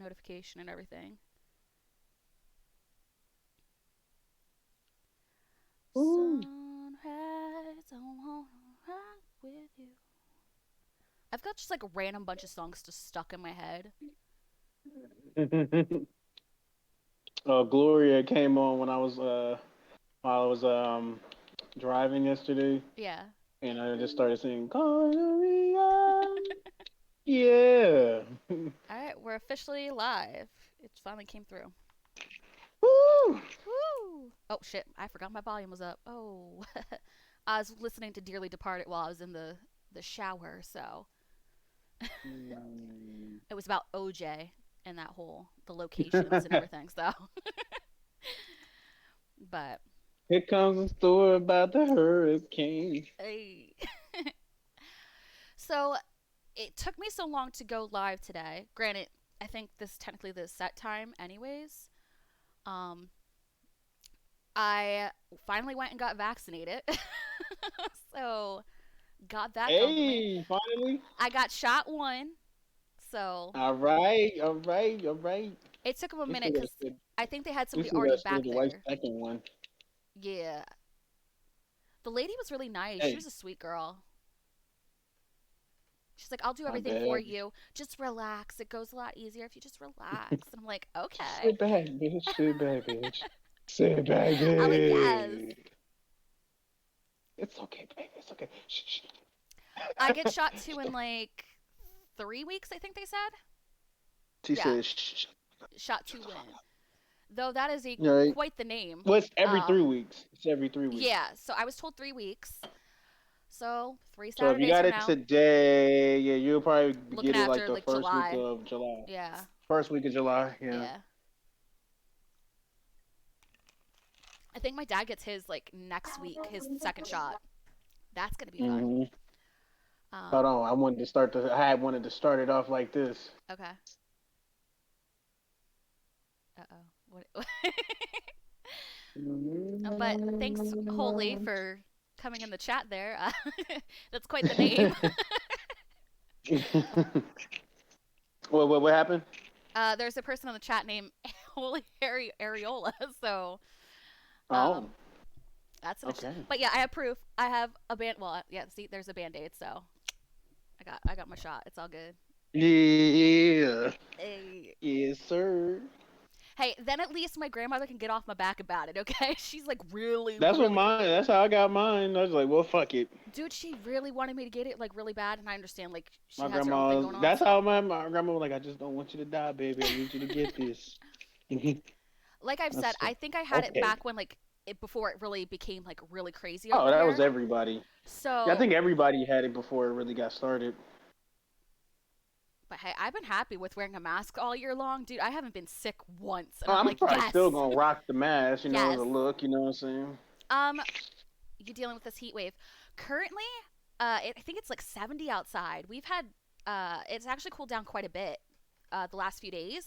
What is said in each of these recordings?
notification and everything. Ooh. Sunrise, I wanna rock with you. I've got just like a random bunch of songs just stuck in my head. Gloria came on when I was while I was driving yesterday, Yeah. and I just started singing Gloria. Yeah. All right, we're officially live. It finally came through. Woo! Woo! Oh shit! I forgot my volume was up. Oh, I was listening to Dearly Departed while I was in the shower, so Mm. it was about OJ and that whole the locations and everything. So, but Here comes a story about the hurricane. hey. So it took me so long to go live today. Granted, I think this is technically the set time, anyways. Um, I finally went and got vaccinated, so got that going for me. Hey, finally. I got shot one, so All right, all right, all right. it took them a We minute still got because to, I think they had we somebody still got already to do back the white there. second one. Yeah, the lady was really nice. She was Hey, a sweet girl. She's like, I'll do my everything for bad. you. Just relax. It goes a lot easier if you just relax. And I'm like, okay. Sit back, bitch. Sit back, bitch. Sit back, I'm like, yes. bitch. It's okay, baby. It's okay. Shh, shh. I get shot two in like 3 weeks, I think they said. She Yeah, said, shh, shh. shot two win. Though that is a Right. quite the name. Well, it's every Uh, 3 weeks. It's every 3 weeks. yeah, so I was told 3 weeks. So three So if you Saturdays got from it now, today, yeah, you'll probably looking get it like after the like first week July. of July. Yeah, First week of July, yeah. yeah. I think my dad gets his like next week, his second shot. That's gonna be fun. hmm Hold Um, on, I had wanted to start it off like this. okay. Uh oh. What? But thanks, Holy, for coming in the chat there. That's quite the name. What happened? There's a person on the chat named Holy Harry Areola, so Oh, um, that's an interesting. okay. But yeah, I have proof. I have a band. Well, yeah. See, there's a band aid, so I got my shot. It's all good. Yeah. Hey, Yes, sir. hey. Then at least my grandmother can get off my back about it. Okay, she's like really, That's what really. mine. That's how I got mine. I was like, well, fuck it. Dude, she really wanted me to get it like really bad, and I understand like she My has her own thing grandma. going on. That's how So my grandma was like. I just don't want you to die, baby. I need you to get this. I like I've said, said, I think I had it okay. back when like it before it really became like really crazy Oh, over that was here. everybody. Yeah, I So, think everybody had it before it really got started. but hey, I've been happy with wearing a mask all year long, dude. I haven't been sick once, and Oh, I'm I'm like, probably still yes, gonna rock the mask, as a yes. look. You know what I'm saying? Um, you dealing with this heat wave? Currently, I think it's like 70 outside. We've had it's actually cooled down quite a bit the last few days.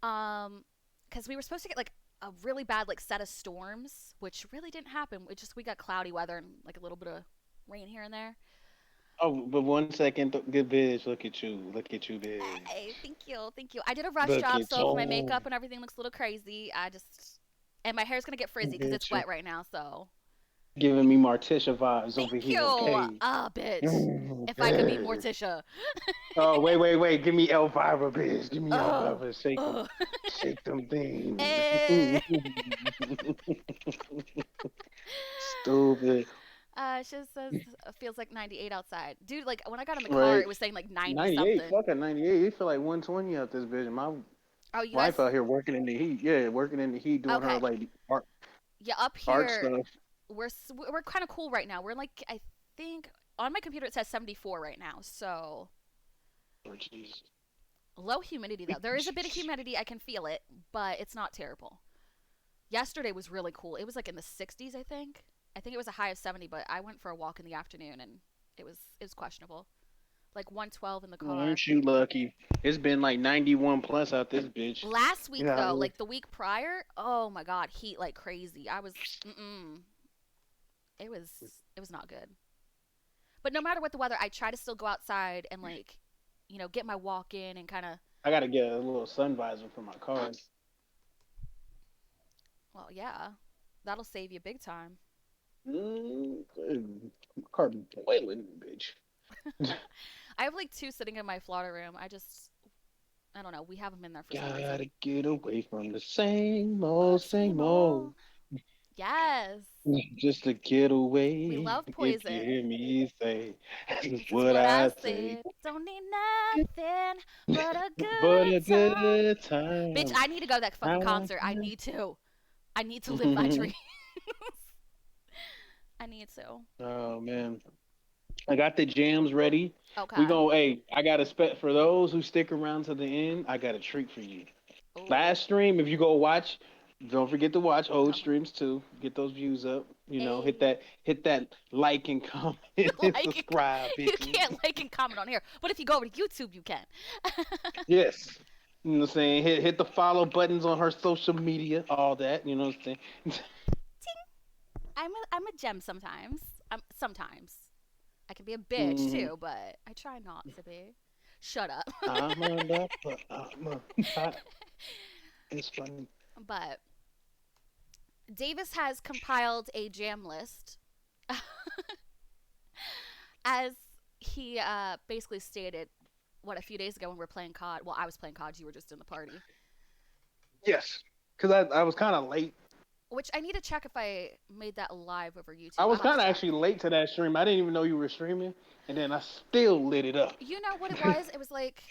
Because we were supposed to get like a really bad like set of storms, which really didn't happen. It just we got cloudy weather and like a little bit of rain here and there. Oh, but 1 second, good bitch. Look at you, bitch. Hey, thank you, thank you. I did a rush Look job, at so if my you, makeup and everything looks a little crazy, I just and my hair's gonna get frizzy because it's bitch. wet right now. So Giving me Morticia vibes over thank you. here. Okay. Ah, bitch. If I could be Bitch. Morticia. Oh, wait. Give me Elvira, bitch. Give me Oh, Elvira. Shake them. oh. Shake them things. Eh. Stupid. She says it feels like 98 outside, dude. Like when I got in the car, Right. it was saying like 90 98. something. Fuck a 98. It feel like 120 out this bitch. My Oh, you wife guys? out here working in the heat. Yeah, working in the heat, doing her Okay. like Yeah, up art here stuff. we're kind of cool right now. We're like I think on my computer it says 74 right now. So Oh, jeez. low humidity though. There is a bit of humidity. I can feel it, but it's not terrible. Yesterday was really cool. It was like in the 60s, I think. I think it was a high of 70, but I went for a walk in the afternoon and it was questionable. Like 112 in the car. Aren't you lucky? It's been like 91 plus out this bitch. Last week Yeah. though, like the week prior, oh my god, heat like crazy. I was it was not good. But no matter what the weather, I try to still go outside and like, get my walk in and kind of I gotta get a little sun visor for my car. Well, yeah, that'll save you big time. My car be boiling, bitch. I have like two sitting in my Florida room. I don't know. We have them in there for some reason. Gotta get away from the same Oh, old, same same old. old. Yes. Just to get We away. love If you Poison. hear me say, this is This is what what I I say. said. Don't need nothing but a But good a time. good Bitch, time. I need to go to that fucking concert. I need to. I need to live my dreams. I need to. Oh man. I got the jams ready. We Okay. gonna hey, I got a for those who stick around to the end, I got a treat for you. Oh. Last stream, if you go watch, don't forget to watch old Okay. streams too. Get those views up. A Hit that like and comment and like and subscribe, you bitches. can't like and comment on here, but if you go over to YouTube, you can. Yes. You know what I'm saying? Hit the follow buttons on her social media, all that, you know what I'm saying? I'm a gem sometimes. Sometimes I can be a bitch hmm too, but I try not to be. Shut up. I'm a lover, I'm a it's funny. But Davis has compiled a jam list as he basically stated what a few days ago when we were playing COD. Well, I was playing COD. You were just in the party. Yes. Cause I was kinda late. Which I need to check if I made that live over YouTube. I I'll was have to kinda check. actually late to that stream. I didn't even know you were streaming, and then I still lit it up. You know what it was? It was like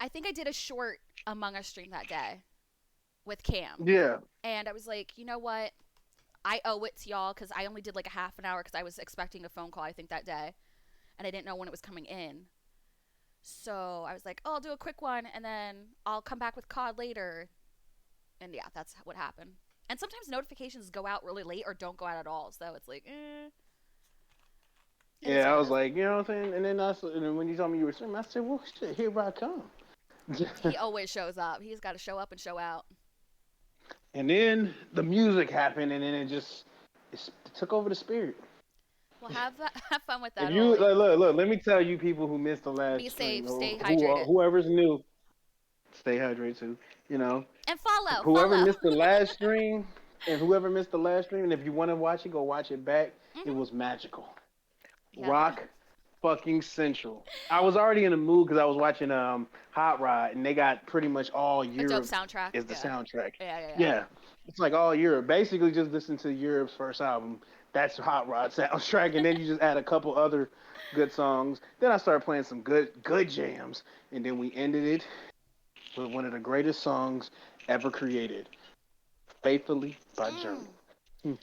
I think I did a short Among Us stream that day with Cam, Yeah. and I was like, you know what? I owe it to y'all because I only did like a half an hour because I was expecting a phone call I think that day, and I didn't know when it was coming in. So I was like, oh, I'll do a quick one, and then I'll come back with COD later. And yeah, that's what happened. And sometimes notifications go out really late or don't go out at all. So it's like, it is Yeah, what I it was is. like, you know what I'm saying? And then when you told me you were streaming, I said, well, shit, here I come. He always shows up. He's got to show up and show out. And then the music happened, and then it took over the spirit. Well, have fun with If that. you Holy. look, let me tell you, people who missed the Be last stream, safe. Stay who hydrated. whoever's new, stay hydrated too. You know, And follow. whoever Follow. missed the last stream, and whoever missed the last stream, and if you want to watch it, go watch it back. It hmm was magical. Yeah. Rock fucking Central. I was already in the mood because I was watching Hot Rod, and they got pretty much all A dope Europe soundtrack. is the Yeah. soundtrack. Yeah, yeah, yeah. Yeah, it's like all Europe. Basically, just listen to Europe's first album. That's Hot Rod soundtrack, and then you just add a couple other good songs. Then I started playing some good jams, and then we ended it with one of the greatest songs ever created, "Faithfully" by Journey. Mm.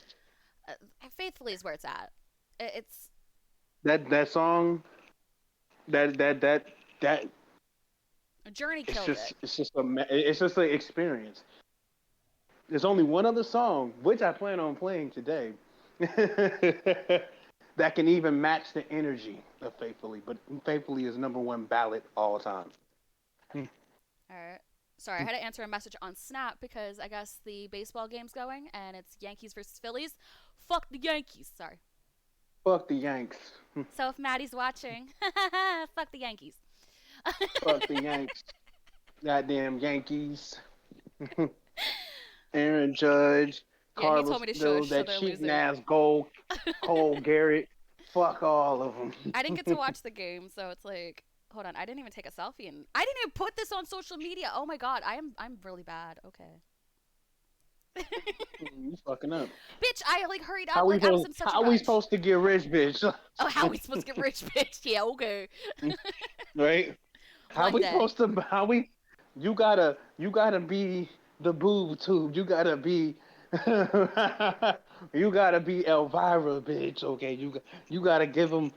Uh, Faithfully is where it's at. It's That song, that Journey killed it. it's just an experience. There's only one other song which I plan on playing today that can even match the energy of Faithfully, but Faithfully is number one ballad all time. All right. Sorry, I had to answer a message on Snap because I guess the baseball game's going and it's Yankees versus Phillies. Fuck the Yankees. Sorry. Fuck the Yanks. So if Maddie's watching, fuck the Yankees. Fuck the Yanks. Goddamn Yankees. Aaron Judge, Yeah, he told Carlos, me to those shush, so that they're cheating losing. ass goal, Cole Garrett. Fuck all of I didn't get to them. watch the game, so it's like, hold on, I didn't even take a selfie and I didn't even put this on social media. Oh my god, I'm really bad. Okay. You fucking up. Bitch, I like hurried up like I was in such a How we rush. supposed to get rich, bitch? Oh, how are we supposed to get rich, bitch? Yeah, okay. Right? One day. How we you gotta be the boob tube. You gotta be you gotta be Elvira, bitch. Okay, you gotta give them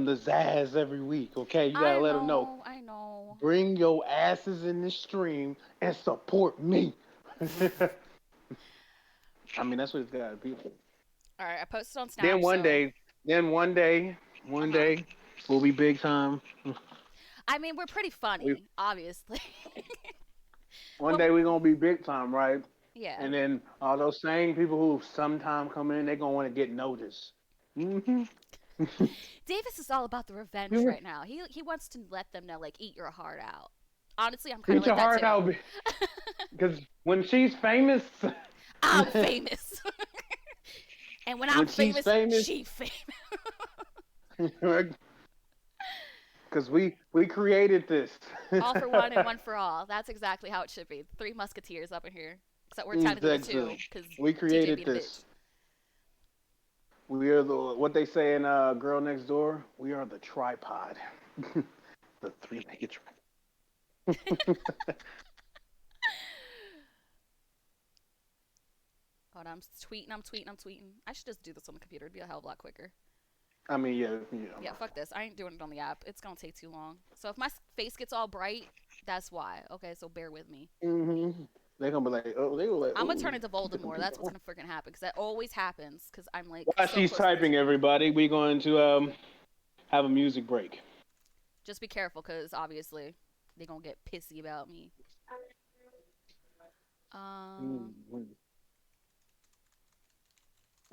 the zazz every week. Okay, you gotta I let them know. know, I know. Bring your asses in the stream and support me. I mean, that's what it's gotta be. All right, I posted on Then Snap, one so day, then uh one huh. day, we'll be big time. I mean, we're pretty We funny, obviously. One Well, day we're gonna be big time, right? yeah. And then all those same people who sometime come in, they're gonna want to get noticed. hmm Davis is all about the revenge right now. He wants to let them know, like, eat your heart out. Honestly, I'm kind of Teach like your that heart too. out, because when she's famous, I'm famous. And when I'm when she's famous, famous, she famous. because we created this. All for one and one for all. That's exactly how it should be. Three musketeers up in here. Except we're technically the two, Exactly. because We TJ created being a bitch. this. We are the what they say in Girl Next Door. We are the tripod, the three-legged tripod. Hold on, I'm tweeting, I'm tweeting, I'm tweeting. I should just do this on the computer. It'd be a hell of a lot quicker. I mean, yeah, yeah. Yeah, fuck this. I ain't doing it on the app. It's gonna take too long. So if my face gets all bright, that's why. Okay, so bear with me. They're gonna be like, oh, they were like, I'm gonna turn oh. into Voldemort. That's what's gonna freaking happen. Because that always happens. Because I'm like While so she's close to the typing, truth. everybody, we're going to have a music break. Just be careful, because obviously they're gonna get pissy about me. Um. Mm-hmm.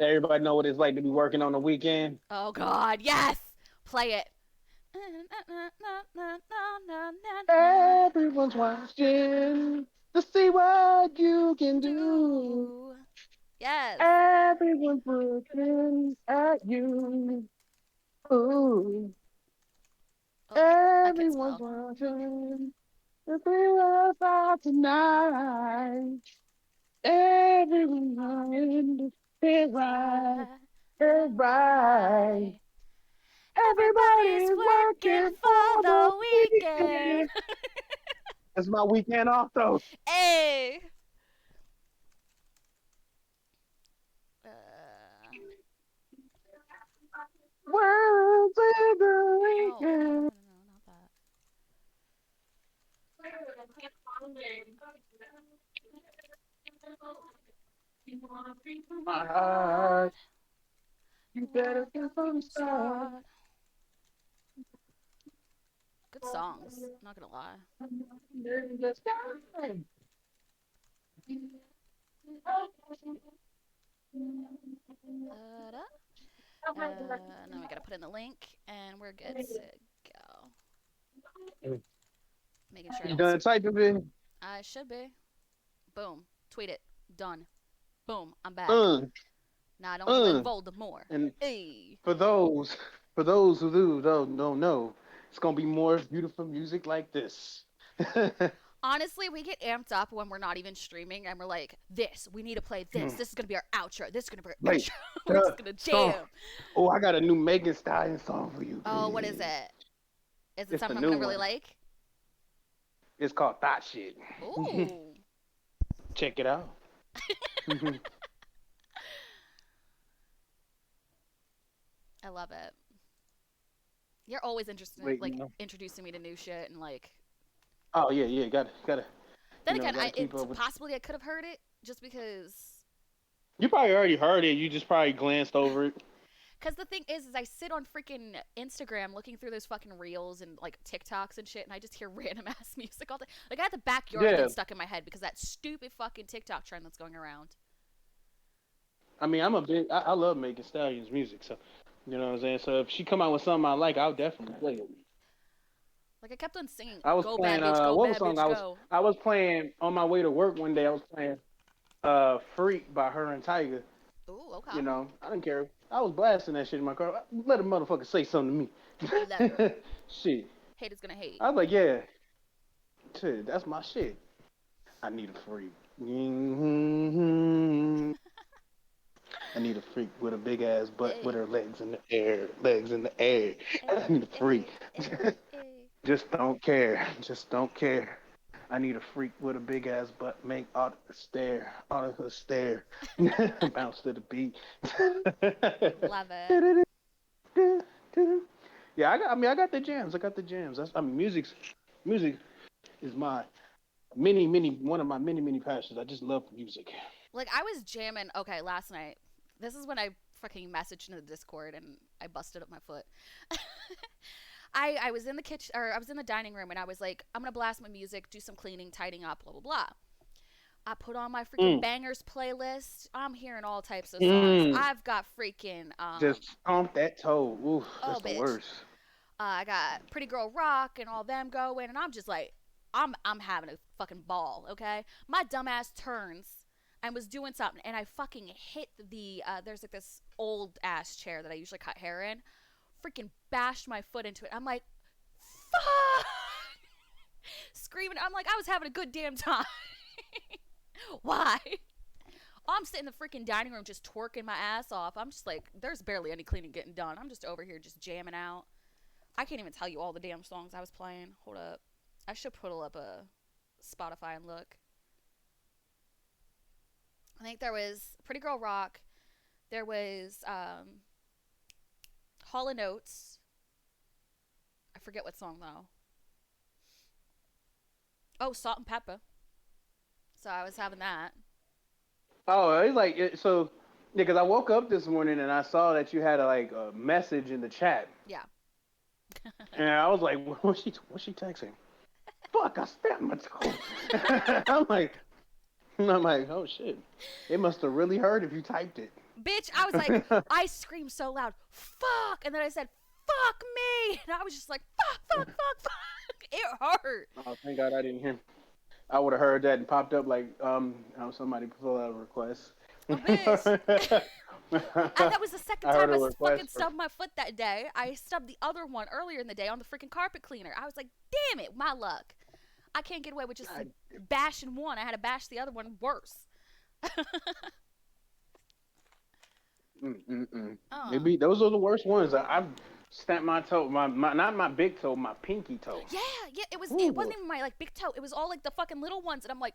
Everybody know what it's like to be working on the weekend. Oh God, yes. Play it. Everyone's watching to see what you can do. Do yes. Everyone's looking at you. Ooh. Oh, I can't Everyone's spell. watching to see what's out tonight. Everyone is right, Right, is right. right. Everybody's Everybody's working working for for the the weekend. weekend. That's my weekend off though. Hey. Uh, World's in the no, no, no, no, weekend. no, not that. My My heart, heart you better won't get some start. start. Good songs. Not gonna lie. In the sky. Da-da. Now we gotta put in the link, and we're good to go. Making sure I You don't. done typing, man? I should be. Boom. Tweet it. Done. Boom. I'm back. Uh, Now I don't have to play uh. Voldemort. And Hey. for those, for those who don't know, it's gonna be more beautiful music like this. Honestly, we get amped up when we're not even streaming and we're like, this, we need to play this. This is going to be our outro. This is going to be our Wait, intro. We're the just going to song. jam. Oh, I got a new Megan Stallion song for you. Oh, what is it? Is it It's the something I'm new going to really one. like? It's called Thought Shit. Ooh. Check it out. I love it. You're always interested in, Wait, like, introducing me to new shit and, like, oh yeah, yeah, gotta, then again, gotta keep up with. possibly I could have heard it just because. You probably already heard it. You just probably glanced over it. Because the thing is I sit on freaking Instagram looking through those fucking reels and like TikToks and shit, and I just hear random ass music all day. Like I had the backyard Yeah, thing stuck in my head because that stupid fucking TikTok trend that's going around. I mean, I love Megan Stallion's music, so you know what I'm saying. So if she come out with something I like, I'll definitely play it. Like I kept on singing, I was "Go playing bad bitch, go what was bad the song bitch, go." I was playing on my way to work one day. I was playing Freak by her and Tiger. Ooh, okay. You know, I didn't care. I was blasting that shit in my car. Let a motherfucker say something Love to it. me. Shit. Hate is gonna hate. I was like, yeah, shit, that's my shit. I need a freak. I need a freak with a big ass butt with Hey, her legs in the air, legs in the air. I hey, need a freak. hey, hey, hey. Just don't care. Just don't care. I need a freak with a big ass butt. Make out of her stare, bounce to the beat. Love it. Yeah, I got the jams. I got the jams. Music is my one of my many passions. I just love music. Like I was jamming. Okay, last night. This is when I fucking messaged in the Discord and I busted up my foot. I was in the kitchen or I was in the dining room and I was like, I'm gonna blast my music, do some cleaning, tidying up, blah blah blah. I put on my freaking Mm. bangers playlist. I'm hearing all types of songs. Mm. I've got freaking Just stomp that toe. Oof, oh that's the bitch. worst. I got Pretty Girl Rock and all them going, and I'm just like, I'm having a fucking ball, okay? My dumbass turns and was doing something, and I fucking hit the there's like this old ass chair that I usually cut hair in. Freaking bashed my foot into it. I'm like, fuck! Screaming. I'm like, I was having a good damn time. Why? I'm sitting in the freaking dining room just twerking my ass off. I'm just like, there's barely any cleaning getting done. I'm just over here just jamming out. I can't even tell you all the damn songs I was playing. Hold up. I should pull up a Spotify and look. I think there was Pretty Girl Rock. There was Hall and Oates. I forget what song though. Oh, Salt and Pepper. So I was having that. Oh, it's like so. Yeah, because I woke up this morning and I saw that you had a message in the chat, Yeah. and I was like, what's she texting? Fuck! I stabbed my toe. I'm like, oh shit! It must have really hurt if you typed it. Bitch, I was like, I screamed so loud, fuck, and then I said, fuck me, and I was just like, fuck, fuck, fuck, fuck. It hurt. Oh, thank God I didn't hear. I would have heard that and popped up like, somebody fill out a request. Oh, bitch. And that was the second I heard time a I fucking request. stubbed my foot that day. I stubbed the other one earlier in the day on the freaking carpet cleaner. I was like, damn it, my luck. I can't get away with just bashing one. I had to bash the other one worse. Maybe those are the worst ones. I've stamped my toe, my not my big toe, my pinky toe. Yeah, yeah. It was. Ooh. It wasn't even my like big toe. It was all like the fucking little ones, and I'm like,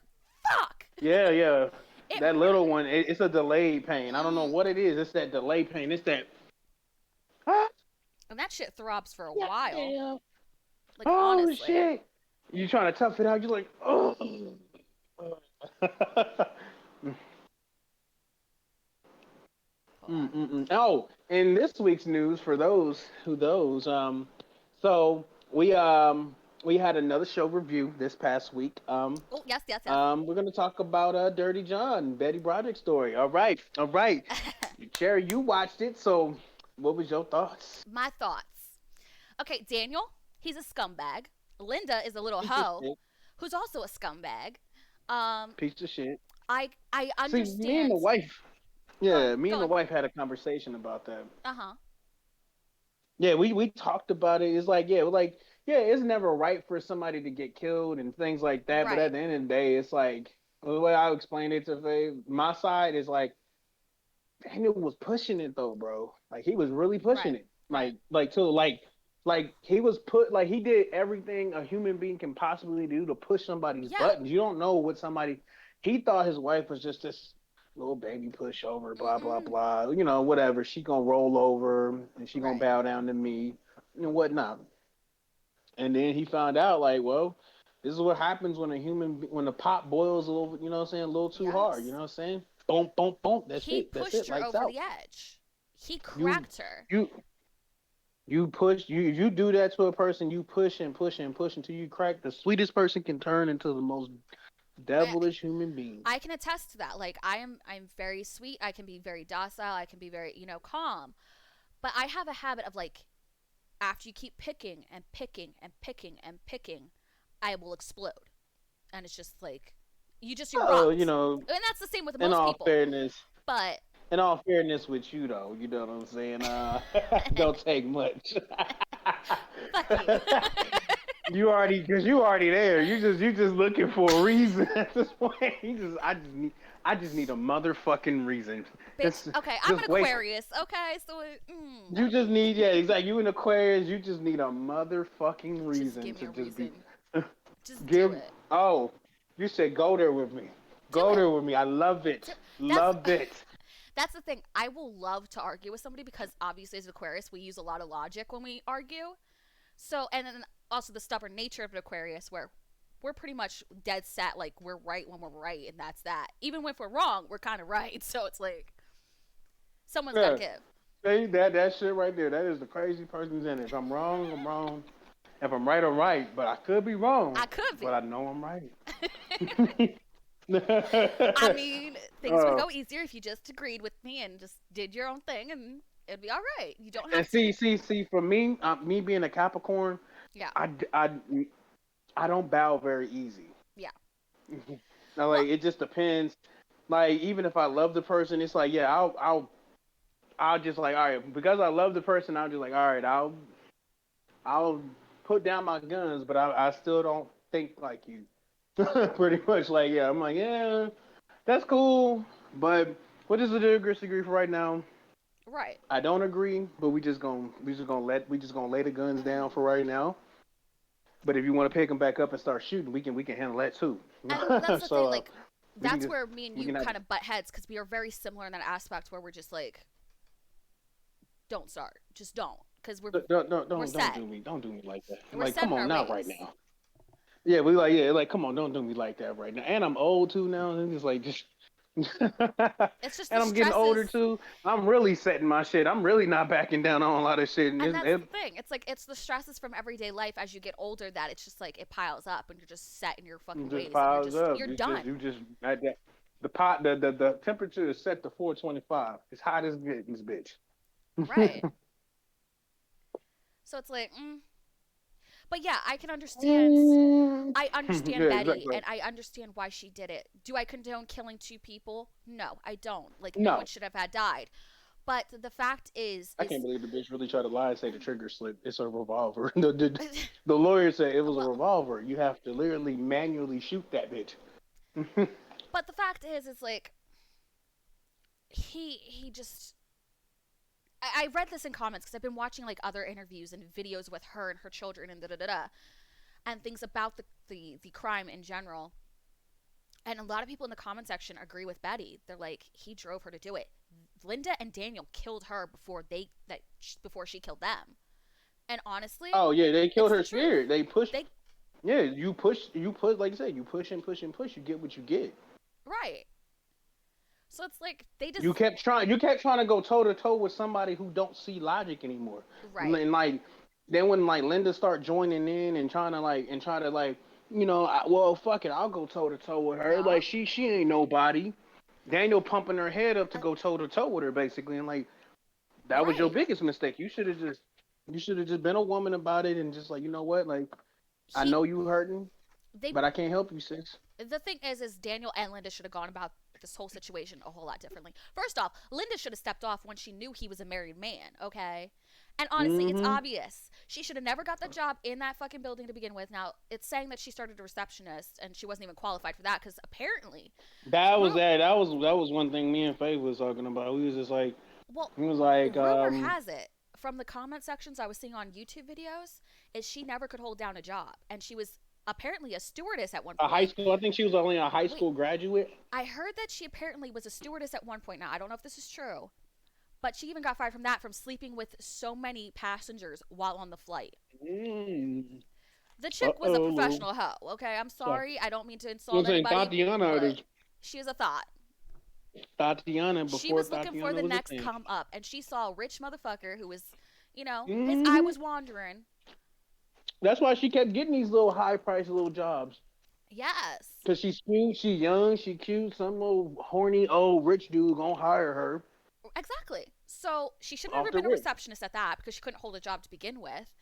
fuck. Yeah, yeah. It That hurt. little one, it's a delayed pain. I don't know what it is. It's that delay pain. It's that. Ah, And that shit throbs for a yeah, while. yeah. Like Oh honestly. shit! You trying to tough it out? You're like, oh. Oh, in this week's news, for so we had another show review this past week. Oh yes, yes, yes. We're gonna talk about Dirty John, Betty Broderick story. All right, all right. Cherry, you watched it, so what was your thoughts? My thoughts. Okay, Daniel, he's a scumbag. Linda is a little Piece of hoe, shit. who's also a scumbag. Piece of shit. I See, me and understand. the wife. Go Yeah, me go and the on. wife had a conversation about that. Uh huh. Yeah, we talked about it. It's like, yeah, it's never right for somebody to get killed and things like that. But at Right. the end of the day, it's like the way I explained it to Faye, my side is like Daniel was pushing it though, bro. Like he was really pushing Right. it. Right. Like he was put like he did everything a human being can possibly do to push somebody's Yeah. buttons. You don't know what somebody. He thought his wife was just this little baby pushover, blah blah Mm-mm. blah. You know, whatever. She gonna roll over and she gonna Right. bow down to me and whatnot. And then he found out like, well, this is what happens when when the pot boils a little, you know what I'm saying, a little too hard. You Yes. know what I'm saying? Boom, boom, boom. That's He it. That's it. pushed her Lights over out. the edge. He You cracked her. you you push you do that to a person. You push and push and push until you crack. The sweetest person can turn into the most I, devilish human being. I can attest to that. Like I'm very sweet. I can be very docile. I can be very, calm. But I have a habit of like after you keep picking and picking and picking and picking, I will explode. And it's just like you just Oh, erupt. And that's the same with in most all people. fairness, But with you though, you know what I'm saying. Don't take much. fuck you. Because you already there. You just looking for a reason at this point. I just need a motherfucking reason. Bitch, okay, I'm an Just wait. Aquarius, okay? So, You just need, yeah, exactly. You an Aquarius. You just need a motherfucking just reason give me to a just be. reason. Just do Give. it. Oh, you said go there with me. Do Go it. there with me. I love it. That's Love it. that's the thing. I will love to argue with somebody because obviously as Aquarius, we use a lot of logic when we argue. So, and then also the stubborn nature of an Aquarius where we're pretty much dead set like we're right when we're right and that's that. Even if we're wrong, we're kind of right. So it's like someone's got to Yeah. give. See that shit right there. That is the crazy person's in it. If I'm wrong, I'm wrong. If I'm right, I'm right. But I could be wrong. I could be. But I know I'm right. I mean, things would Uh, go easier if you just agreed with me and just did your own thing and it'd be all right. You don't and have to. see, for me, me being a Capricorn, Yeah. I, I, I don't bow very easy. Yeah. Now, Well, like it just depends. Like even if I love the person, it's like yeah, I'll just like all right because I love the person. I'll just like all right, I'll put down my guns, but I still don't think like you. Pretty much like yeah, I'm like yeah, that's cool, but what is the disagree for right now? right. I don't agree, but we just gonna lay the guns down for right now. But if you want to pick them back up and start shooting, we can handle that too. And that's the thing, So like, we can that's just where me and we you can have kind of butt heads because we are very similar in that aspect where we're just like, don't start, just don't, because we're don't set, do me like that. we're Like set come in on, our not right ways. now. Yeah, we like yeah like come on, don't do me like that right now. And I'm old too now, and it's like just. It's just the And I'm getting older stresses. too. I'm really setting my shit. I'm really not backing down on a lot of shit. And And that's the thing. It's like it's the stresses from everyday life as you get older that it's just like it piles up and you're just set in your it fucking just ways and piles up. you're done. You just at that the pot the temperature is set to 425. It's hot as getting this Right. bitch. So it's like, but yeah, I can understand. Yeah, I understand Betty exactly. and I understand why she did it. Do I condone killing two people? No, I don't. Like no one No, should have had died. But the fact I can't is believe the bitch really tried to lie and say the trigger slipped. It's a revolver. The lawyer said it was a well, revolver. You have to literally manually shoot that bitch. but the fact is like he just I read this in comments because I've been watching like other interviews and videos with her and her children and da da da da and things about the crime in general. And a lot of people in the comment section agree with Betty. They're like, he drove her to do it. Linda and Daniel killed her before she killed them. And honestly, Oh yeah, they killed it's her the truth. spirit. They pushed. They Yeah, you push. Like I said, you push and push and push. You get what you get. right. So it's like they just You kept trying to go toe to toe with somebody who don't see logic anymore. right. And like then when like Linda start joining in and trying to like and try to like well fuck it, I'll go toe to toe with her. Like Yup. she ain't nobody. Daniel pumping her head up to And go toe to toe with her basically, and like that was your right. biggest mistake. You should have just been a woman about it and just like you know what like I He know you hurting, they but I can't help you, sis. the thing is Daniel and Linda should have gone about this whole situation a whole lot differently. First off, Linda should have stepped off when she knew he was a married man, okay? And honestly, it's Mm-hmm. obvious. She should have never got the job in that fucking building to begin with. Now, it's saying that she started a receptionist and she wasn't even qualified for that because apparently, ru- That was one thing me and Faye was talking about. We was just like well, he was like rumor has it from the comment sections I was seeing on YouTube videos is she never could hold down a job and she was apparently a stewardess at one a high point. school. I think she was only a high Wait, school graduate. I heard that she apparently was a stewardess at one point. Now, I don't know if this is true, but she even got fired from that from sleeping with so many passengers while on the flight. Mm. The Uh chick was a oh. professional hoe, okay? I'm So, sorry. I don't mean to you know insult what I'm saying anybody, Tatiana but is she is a thought. Tatiana She before was looking for Tatiana the was a next thing. come up, and she saw a rich motherfucker who was, his eye Hmm. was wandering. That's why she kept getting these little high priced little jobs. Yes. Cause she's cute, she young, she cute. Some old horny old rich dude gonna hire her Exactly. So she should have off never the been a rip. receptionist at that because she couldn't hold a job to begin with.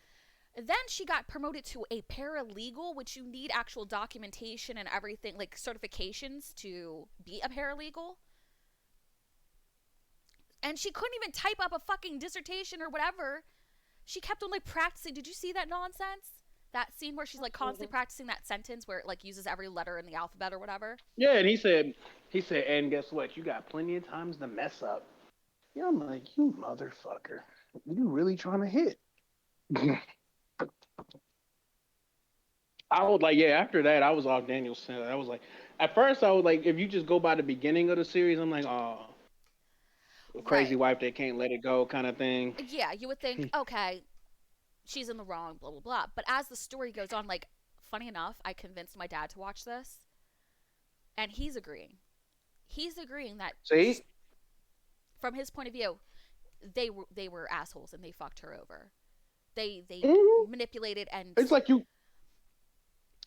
Then she got promoted to a paralegal, which you need actual documentation and everything, like certifications to be a paralegal. And she couldn't even type up a fucking dissertation or whatever. She kept on like practicing. Did you see that nonsense? That scene where she's like constantly practicing that sentence where it like uses every letter in the alphabet or whatever. Yeah, and he said, and guess what? You got plenty of times to mess up. Yeah, I'm like, you motherfucker. You really trying to hit? I was like, yeah. After that, I was off Daniel's scent. I was like, at first, I was like, if you just go by the beginning of the series, I'm like, oh, crazy Right. wife that can't let it go, kind of thing. Yeah, you would think, okay, she's in the wrong, blah, blah, blah. But as the story goes on, like, funny enough, I convinced my dad to watch this, and he's agreeing. He's agreeing that, See, from his point of view, they were assholes and they fucked her over. They hmm manipulated and it's like you,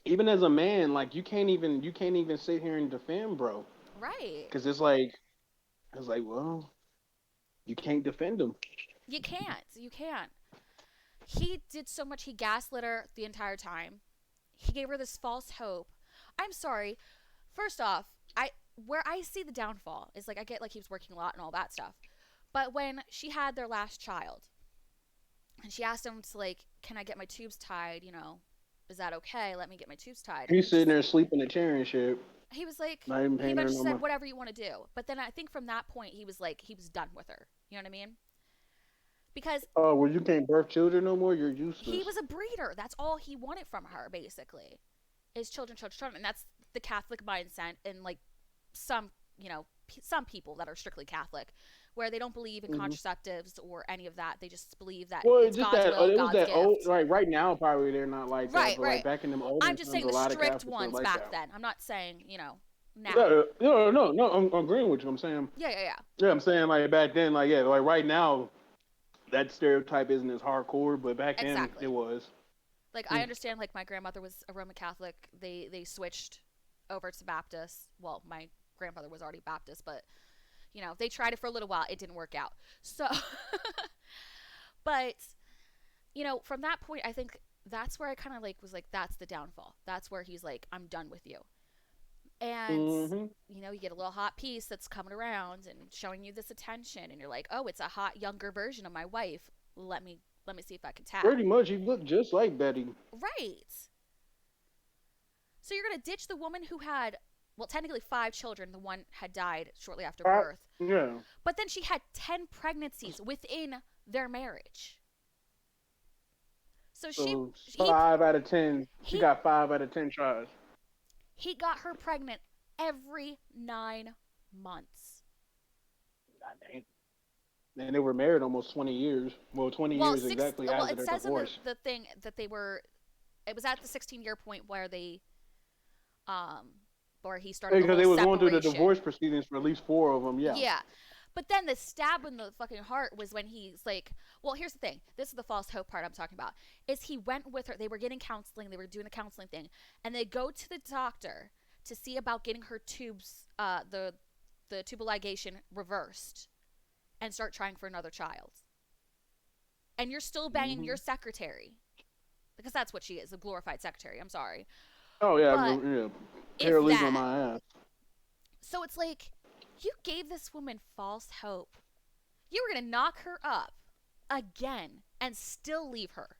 even as a man, like you can't even sit here and defend, bro, right. because it's like, well, you can't defend him. You can't. You can't. He did so much. He gaslit her the entire time. He gave her this false hope. I'm sorry. First off, where I see the downfall is like I get like he was working a lot and all that stuff. But when she had their last child and she asked him to like, "Can I get my tubes tied, is that okay? Let me get my tubes tied." And He's sitting there sleeping in a chair and shit. he was like, Not even he paying her eventually no said more. whatever you want to do. But then I think from that point he was like he was done with her. You know what I mean? Because Oh, well, you can't birth children no more. You're he useless. was a breeder. That's all he wanted from her basically. Is children, children, children, and that's the Catholic mindset and like some, some people that are strictly Catholic where they don't believe in Hmm. contraceptives or any of that. They just believe that Well, it's it's just God's that will, it was God's that old. gift. Like right now, probably they're not like that. Right, But like right. back in them olden I'm just times, saying a the lot of strict Catholics were ones like back that. then. I'm not saying, now. Yeah, no, no, no. I'm agreeing with you. I'm saying, Yeah, yeah, yeah. yeah, I'm saying like back then, like yeah, like right now, that stereotype isn't as hardcore, but back then it Exactly. was. Like I Mm. understand like my grandmother was a Roman Catholic. They switched over to Baptist. Well, my grandfather was already Baptist, but they tried it for a little while. It didn't work out. So but from that point I think that's where I kind of like was like that's the downfall. That's where he's like I'm done with you. And Mm-hmm. you get a little hot piece that's coming around and showing you this attention and you're like, "Oh, it's a hot younger version of my wife. Let me see if I can tap." Pretty much, he looked just like Betty. Right. So you're going to ditch the woman who had, well, technically 5 children. The one had died shortly after Uh, birth. yeah. But then she had 10 pregnancies within their marriage. So So he 5 out of 10. She he got 5 out of 10 tries. he got her pregnant every 9 months. God dang. And they were married almost 20 years. Well, 20 Well, years exactly after it their says in divorce. the thing that it was at the 16-year point where um where he started the Because whole they was going through the separation. divorce proceedings for at least 4 of them. Yeah. Yeah. But then the stab in the fucking heart was when he's like, well, here's the thing. This is the false hope part I'm talking about. Is he went with her. They were getting counseling. They were doing a counseling thing. And they go to the doctor to see about getting her tubes, the tubal ligation reversed and start trying for another child. And you're still banging Hmm. your secretary. Because that's what she is, a glorified secretary. I'm sorry. Oh yeah, But yeah. if Paralegal on that, my ass. so it's like, you gave this woman false hope. You were going to knock her up again and still leave her.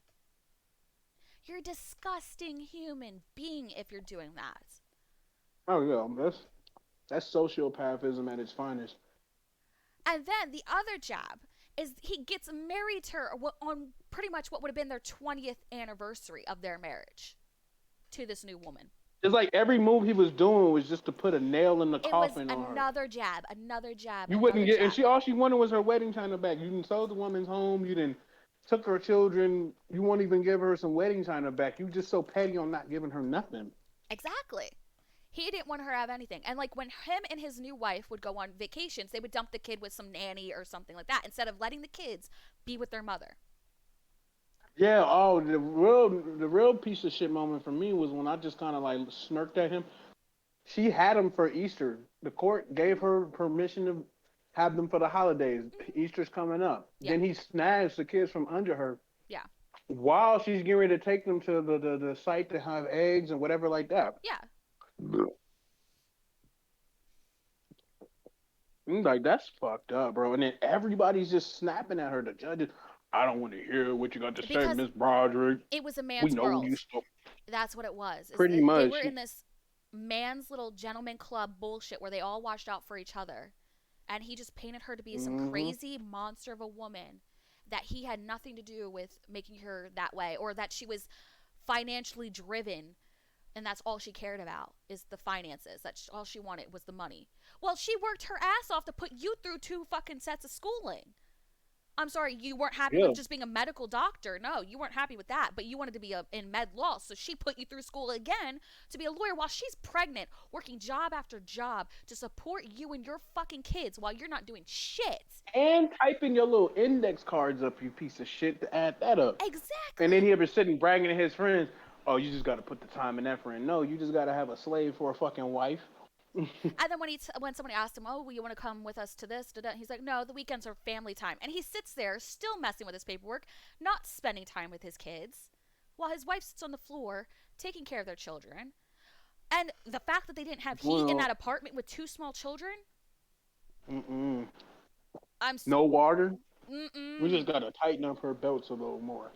You're a disgusting human being if you're doing that. Oh yeah, that's sociopathism at its finest. And then the other jab is he gets married to her on pretty much what would have been their 20th anniversary of their marriage to this new woman. It's like every move he was doing was just to put a nail in the It was coffin on her. another jab, another jab, You wouldn't another get, and jab. she all she wanted was her wedding china back. You didn't sold the woman's home. You didn't took her children. You won't even give her some wedding china back. You just so petty on not giving her nothing. Exactly. He didn't want her to have anything. And like when him and his new wife would go on vacations, they would dump the kid with some nanny or something like that instead of letting the kids be with their mother. Yeah. Oh, the real piece of shit moment for me was when I just kind of like smirked at him. She had him for Easter. The court gave her permission to have them for the holidays. Mm-hmm. Easter's coming up. Yeah. Then he snags the kids from under her Yeah. while she's getting ready to take them to the site to have eggs and whatever like that. Yeah. Like that's fucked up, bro. And then everybody's just snapping at her. The judges, I don't want to hear what you got to say, Because Miss Broderick. it was a We man's know world. you so That's what it was. pretty They much. were in this man's little gentleman club bullshit where they all watched out for each other. And he just painted her to be some Hmm. crazy monster of a woman that he had nothing to do with making her that way or that she was financially driven and that's all she cared about is the finances. That's all she wanted was the money. Well, she worked her ass off to put you through 2 fucking sets of schooling. I'm sorry, you weren't happy Yeah. with just being a medical doctor. No, you weren't happy with that, but you wanted to be in med law. So she put you through school again to be a lawyer while she's pregnant, working job after job to support you and your fucking kids while you're not doing shit. And typing your little index cards up, you piece of shit, to add that up. And then Exactly. he ever sitting bragging to his friends, oh, you just got to put the time and effort in. No, you just got to have a slave for a fucking wife. And then when somebody asked him, "Oh, well, you want to come with us to this?" He's like, "No, the weekends are family time." And he sits there still messing with his paperwork, not spending time with his kids, while his wife sits on the floor taking care of their children. And the fact that they didn't have heat in Well, that apartment with two small children, mm-mm. I'm. No water. We just Mm-mm. gotta tighten up her belts a little more.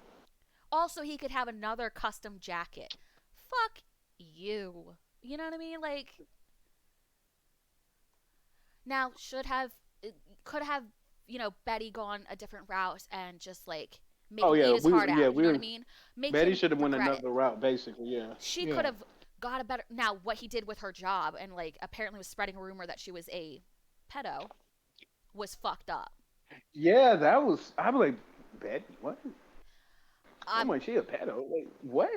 Also, he could have another custom jacket. Fuck you. You know what I mean? Like, now, could have, Betty gone a different route and just, like, make Oh him yeah, eat his heart out. You know what I we're mean? Make Betty him should have went regret it. another route, basically. Yeah, She could yeah, have got a better. Now, what he did with her job and, like, apparently was spreading a rumor that she was a pedo was fucked up. yeah. That was. I'm like, Betty, what? I'm I'm. like, she a pedo? Like, what?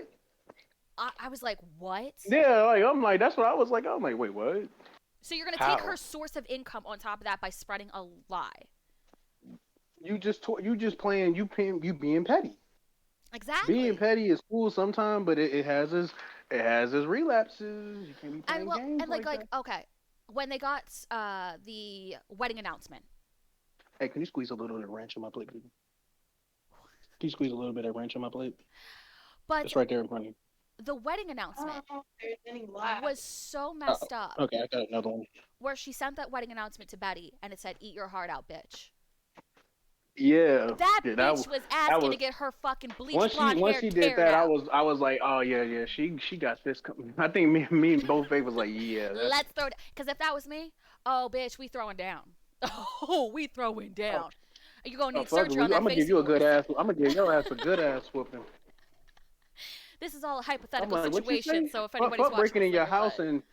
I was like, what? Yeah, like I'm like, that's what I was like. I'm like, wait, what? So you're gonna take How? her source of income on top of that by spreading a lie? You just playing you being petty. Being Exactly. petty is cool sometimes, but it has its relapses. You can't be And playing well, games and like like like that. okay, when they got the wedding announcement, Hey, can you squeeze a little bit of ranch on my plate, please? Can you squeeze a little bit of ranch on my plate? but It's right there in front of you. the wedding announcement was so Oh, messed up, okay, I got another one. where she sent that wedding announcement to Betty and it said, "Eat your heart out, bitch." Yeah, That yeah, bitch was that asking was to get her fucking bleach blonde once hair she did teared that, out. I was like, oh yeah, yeah, she got this coming. I think me and both Faith was like, yeah, that's Let's throw it. Because if that was me, oh bitch, we throwing down. Oh, we throwing oh, down. You're gonna oh need fuck it. surgery on I'm that gonna give face of you a good yours. ass. I'm gonna give your ass a good ass whooping. This is all a I'm hypothetical like, what you situation, say? so if anybody's Fuck watching breaking this in your later, house but and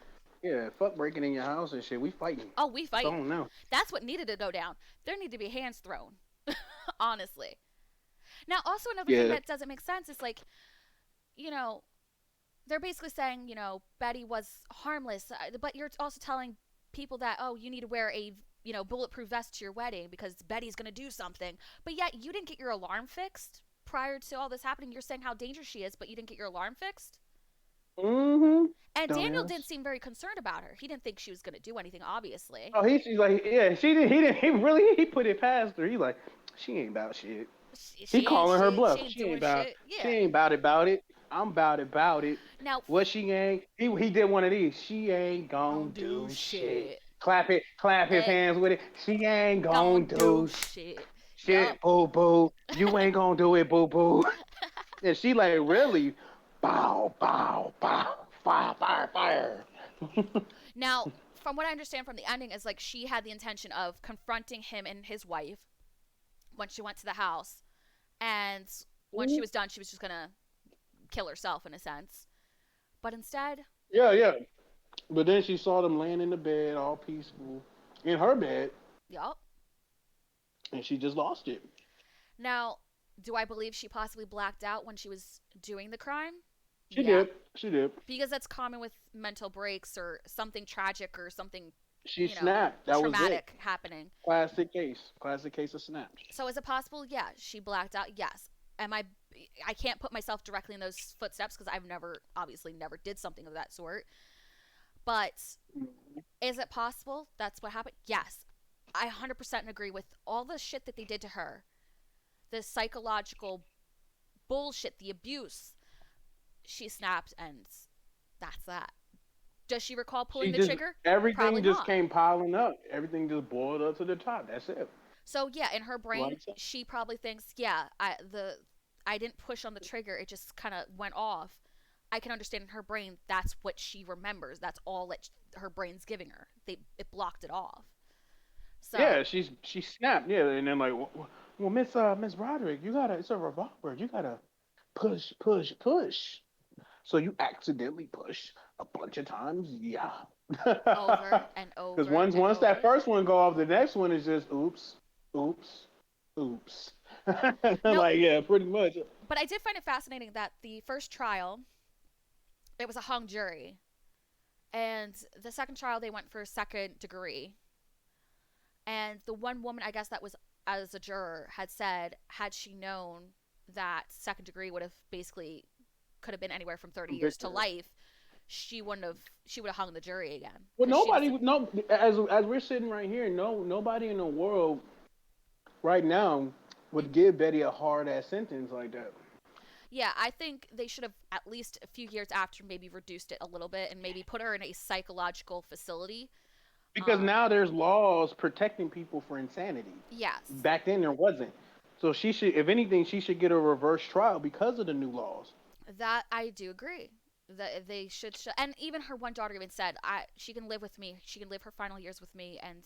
yeah, fuck breaking in your house and shit. We fighting. oh, we So I fighting. don't know. That's what needed to go down. There need to be hands thrown. Honestly. Now, also another thing Yeah. that doesn't make sense is like, you know, they're basically saying, Betty was harmless, but you're also telling people that, oh, you need to wear a, bulletproof vest to your wedding because Betty's going to do something. But yet you didn't get your alarm fixed prior to all this happening. You're saying how dangerous she is, but you didn't get your alarm fixed. Mm-hmm. And Daniel didn't Dumbass. seem very concerned about her. He didn't think she was going to do anything, obviously. Oh, she's like, yeah, she didn't. He didn't. He really he put it past her. He like, she ain't about shit. He She ain't calling her shit. She bluff. ain't doing shit. She Yeah. ain't about it. I'm about it. Now, What she ain't he did one of these. She ain't gonna gonna do do shit. shit. Clap his Eh, hands with it. She ain't gonna gonna do do shit. Yup. shit, boo boo. You ain't gonna do it, boo boo. And she like really bow, bow, bow, fire, fire, fire. Now, from what I understand from the ending, is like she had the intention of confronting him and his wife when she went to the house, and when she was done, she was just gonna kill herself in a sense. But instead, Yeah, yeah. But then she saw them laying in the bed, all peaceful, in her bed, yup. and she just lost it. Now, do I believe she possibly blacked out when she was doing the crime? She Yeah, did. She did. because that's common with mental breaks or something tragic or something, She snapped. That was it. traumatic happening. Classic case. Classic case of snaps. So is it possible? Yeah, she blacked out. Yes. Am I? I can't put myself directly in those footsteps because I've obviously, never did something of that sort. But is it possible that's what happened? Yes. I 100% agree with all the shit that they did to her. The psychological bullshit, the abuse. She snapped, and that's that. Does she recall pulling She the just trigger? Probably everything just not. came piling up. Everything just boiled up to the top. That's it. So yeah, in her brain, Like that. she probably thinks, yeah, I didn't push on the trigger; it just kind of went off. I can understand in her brain that's what she remembers. That's all that her brain's giving her. It blocked it off. Yeah, So she snapped. Yeah, and then like, well, Miss Broderick, you gotta. It's a revolver. You gotta push, push, push. So you accidentally push a bunch of times. Yeah. over and Because over and once that over. first one go off, the next one is just oops, oops, oops. No, Like yeah, pretty much. but I did find it fascinating that the first trial it was a hung jury, and the second trial they went for second degree. And the one woman, I guess, that was as a juror had said, had she known that second degree would have basically could have been anywhere from 30 years to Victor. life, she would have hung the jury again Well, because she nobody just would know. As we're sitting right here, nobody in the world right now would give Betty a hard ass sentence like that. Yeah, I think they should have at least a few years after maybe reduced it a little bit and maybe put her in a psychological facility. Because Um, now there's laws protecting people for insanity. yes, Back then there wasn't. So she should, if anything, she should get a reverse trial because of the new laws. that I do agree. That they should, and even her one daughter even said, she can live with me. She can live her final years with me, and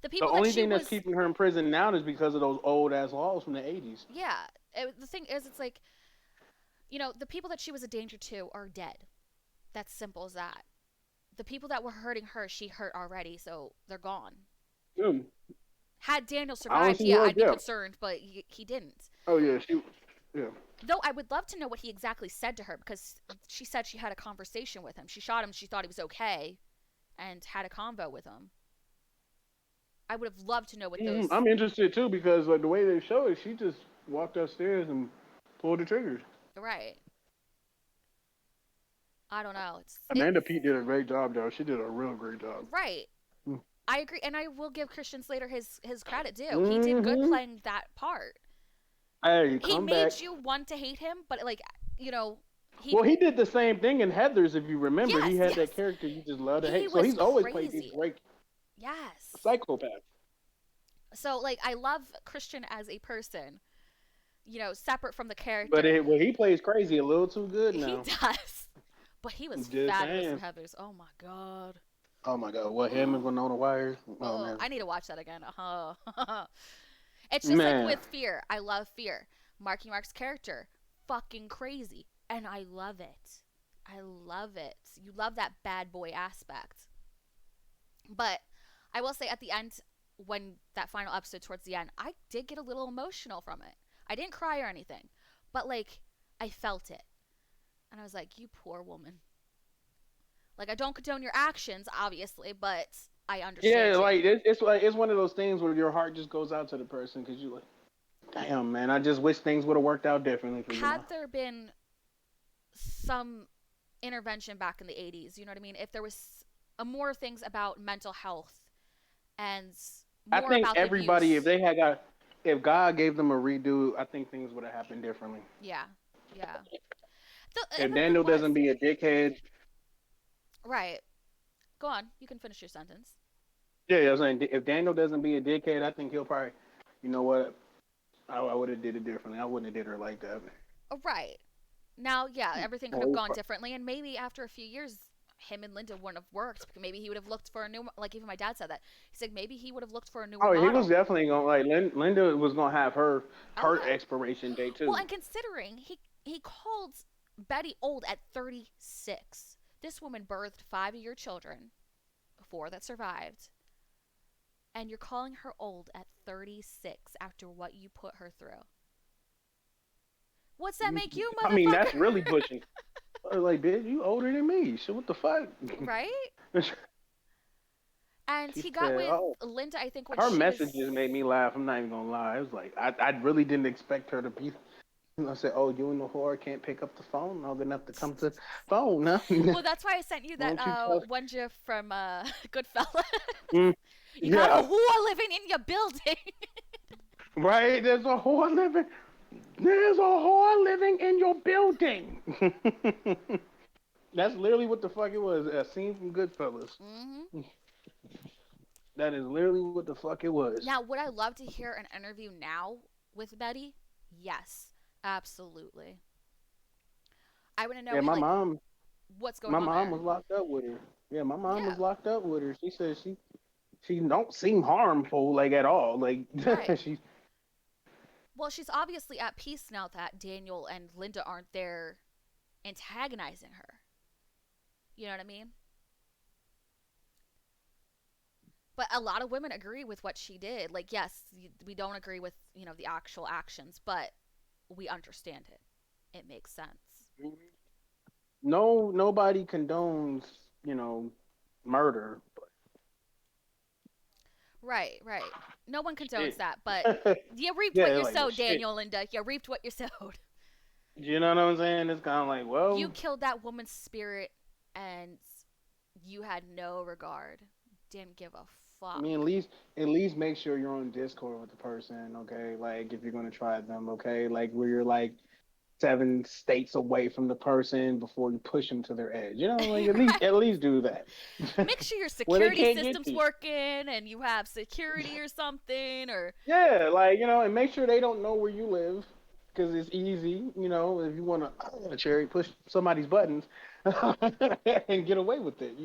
the The people that only she thing that's was, keeping her in prison now is because of those old ass laws from the 80s. yeah. The thing is, it's like, the people that she was a danger to are dead. That's simple as that. The people that were hurting her, she hurt already, so they're gone. Hmm. Had Daniel I don't survived, see yeah, her. I'd be Yeah. concerned, but he didn't. Oh yeah. She. Yeah. Though I would love to know what he exactly said to her because she said she had a conversation with him. She shot him, she thought he was okay, and had a convo with him. I would have loved to know what those. I'm interested too because like the way they show it, she just walked upstairs and pulled the triggers. Right. I don't know. Amanda Pete did a great job though. She did a real great job. Right. I agree, and I will give Christian Slater his credit too. He did good Mm-hmm. playing that part. Hey, He come back. made you want to hate him, but like you know, he Well, he did the same thing in Heather's. If you remember, he yes, had that yes, character you just love to he hate. So was he's always played these crazy. great Yes. psychopaths. So like I love Christian as a person, separate from the But character. well, he plays crazy a little too good He now. does. But he was Just fabulous in saying. Heathers. Oh my god. Oh my God, what him and Winona Wires? Oh Oh, man, I need to watch that again. It's just like man. with Fear. I love Fear. Marky Mark's character, fucking crazy, and I love it. I love it. You love that bad boy aspect. But I will say at the end, when that final episode towards the end, I did get a little emotional from it. I didn't cry or anything, but like I felt it, and I was like, "You poor woman." Like I don't condone your actions, obviously, but I Yeah, understand you. like it's like it's one of those things where your heart just goes out to the person because you like, damn man, I just wish things would have worked out differently for you. Had there been some intervention back in the 80s, you know what I mean? If there was more things about mental health and I more think about the everybody, if abuse. they had got, if God gave them a redo, I think things would have happened differently. Yeah. Yeah. And If the thing Daniel was, doesn't be a dickhead, right. Go on. You can finish your sentence. yeah, I was saying if Daniel doesn't be a dickhead, I think he'll probably, you know what, I would have did it differently. I wouldn't have did her like that. Right. Now, yeah, everything could have Oh, gone differently, and maybe after a few years, him and Linda wouldn't have worked. Maybe he would have looked for a new, like even my dad said that. He said maybe he would have looked for a newer he was model. definitely gonna like Linda was gonna have Oh her yeah. expiration date Well, too. and considering he called Betty old at 36. This woman birthed 5 of your children, 4 that survived, and you're calling her old at 36 after what you put her through. What's that make you, I mean, motherfucker? that's really pushing. Like, bitch, you older than me. So what the fuck? Right? And She he got said, with "Oh." Linda, I think, when Her she messages was. made me laugh. I'm not even gonna lie. It was like I really didn't expect her to be. I said, "Oh, you and the whore can't pick up the phone long enough to come to the phone, huh?" Well, that's why I sent you that Won't you tell? one gif from Goodfellas. Mm, You got a yeah, whore living in your building. right. There's a whore living. There's a whore living in your building. That's literally what the fuck it was. A scene from Goodfellas. Hmm. That is literally what the fuck it was. Now, would I love to hear an interview now with Betty? Yes, absolutely. I want to know Yeah, like what's going my on mom there. was locked up with her. Yeah, my mom Yeah, was locked up with her. She said she don't seem harmful like at all. Like right. she Well, she's obviously at peace now that Daniel and Linda aren't there antagonizing her. You know what I mean? But a lot of women agree with what she did. Like, yes, we don't agree with, the actual actions, but we understand it. It makes sense. nobody condones, you know, murder. Right, right. No one condones Shit. that, but you reaped what Yeah, you like well, sowed, shit. Daniel, Linda. You reaped what you sowed. You know what I'm saying? It's kind of like, You well, killed that woman's spirit, and you had no regard. Didn't give a I fuck. mean, at least make sure you're on Discord with the person, okay? Like if you're gonna try them, okay? Like where you're like 7 states away from the person before you push them to their edge. You know, like at least do that. Make sure your Where they security can't get system's to you. working and you have security or something, or Yeah, like and make sure they don't know where you live, because it's easy. If you want to cherry push somebody's buttons and get away with it.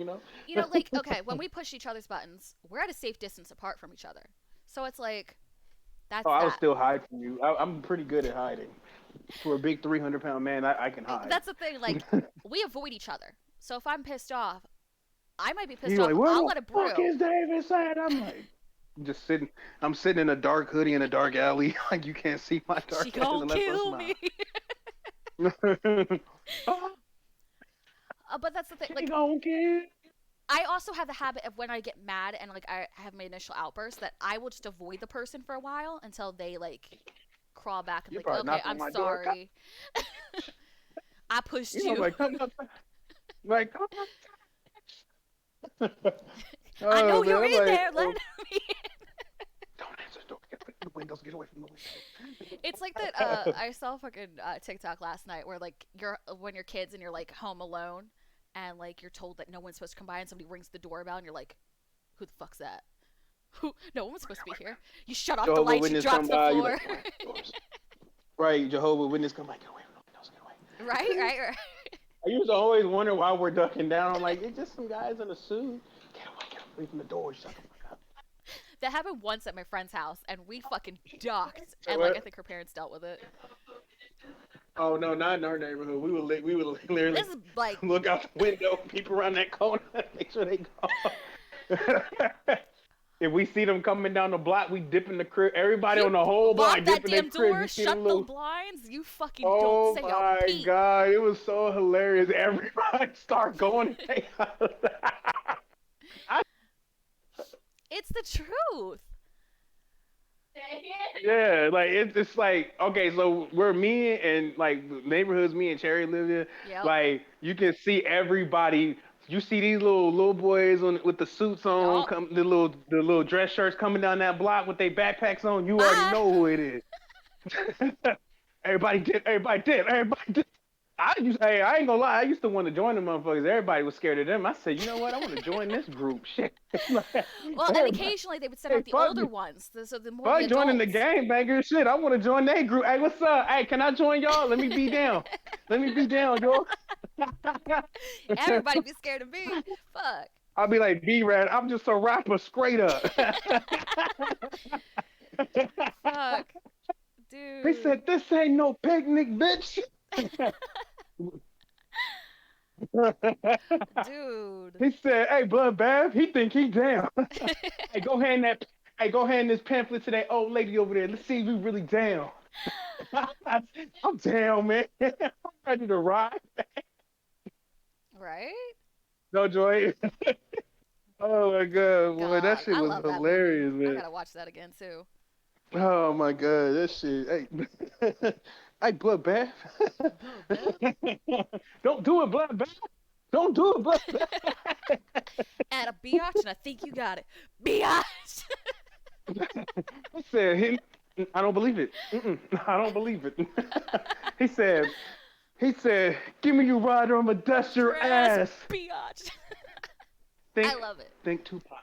like, okay, when we push each other's buttons, we're at a safe distance apart from each other. So it's like, Oh, that's I would that. still hide from you. I'm pretty good at hiding. For a big 300-pound man, I can hide. That's the thing. Like, we avoid each other. So if I'm pissed off, I might be pissed You're off. like, where I'll the let it fuck brew. is David at? I'm like, just sitting. I'm sitting in a dark hoodie in a dark alley. Like you can't see my She dark ass gonna unless I kill me. smile. Oh, But that's the thing. she Like, gonna kill. I also have the habit of when I get mad and like I have my initial outburst that I will just avoid the person for a while until they like crawl back and You like, probably okay, knock on I'm my door. sorry. I pushed you. Like come up, like come up. I know Oh man, you're I'm in like, there. Let oh, me. don't answer the door. Get away from the windows. Get away from the windows. It's like that. I saw a fucking TikTok last night where like you're when you're kids and you're like home alone, and like you're told that no one's supposed to come by, and somebody rings the doorbell, and you're like, who the fuck's that? Who? No one's supposed to be here. You shut off the Jehovah lights. You Witness drop come to the by. You floor. like, get away from the doors. Right, Jehovah Witness come by. Get away from the windows. Right, Get away. right, right. I used to always wonder why we're ducking down. I'm like, it's just some guys in a suit. Get away from the door. Shut the fuck up. That happened once at my friend's house, and we fucking ducked. Say And like I what? think her parents dealt with it. Oh no, not in our neighborhood. We would literally This is like, look out the window, peep around that corner, make sure they go. If we see them coming down the block, we dip in the crib. Everybody you on the whole lock block that dip in their damn crib. door, You see shut them the little. blinds. You fucking don't Oh say a my peep. god, it was so hilarious. Everybody start going. It's the truth. Yeah, like it's like, okay, so where me and like neighborhoods me and Cherry live in, Yep. like you can see everybody. You see these little boys with the suits on, Yup. come the little dress shirts coming down that block with their backpacks on. You already Bye. know who it is. Everybody did. Everybody did. Everybody did. Hey, I ain't gonna lie. I used to want to join them motherfuckers. Everybody was scared of them. I said, you know what? I want to join this group. Shit. Well, and Everybody, occasionally they would send hey, out the fuck older you. ones, so the more the Fuck joining the adults. gang banger. Shit, I want to join that group. Hey, what's up? Hey, can I join y'all? Let me be down. Let me be down, yo. Everybody be scared of me. Fuck. I'll be like, B-Rad, I'm just a rapper, straight up. Fuck. He Dude. said, this ain't no picnic, bitch. Dude. He said, hey, Bloodbath, he think he down. Hey, go hand this pamphlet to that old lady over there. Let's see if we really down. I'm down, man. I'm ready to ride. Right? No joy. Oh my god, boy, that God, shit I was love that movie. hilarious, I man. gotta watch that again too. Oh my god, that shit. Hey, hey, Bloodbath. Bloodbath. Don't do it, Bloodbath. Don't do it, Bloodbath. At a biatch, and I think you got it. Biatch. He said, I don't believe it. I don't believe it. he said, he said, give me your rider, I'ma dust your Dress ass. biatch. Think, I love it. think Tupac.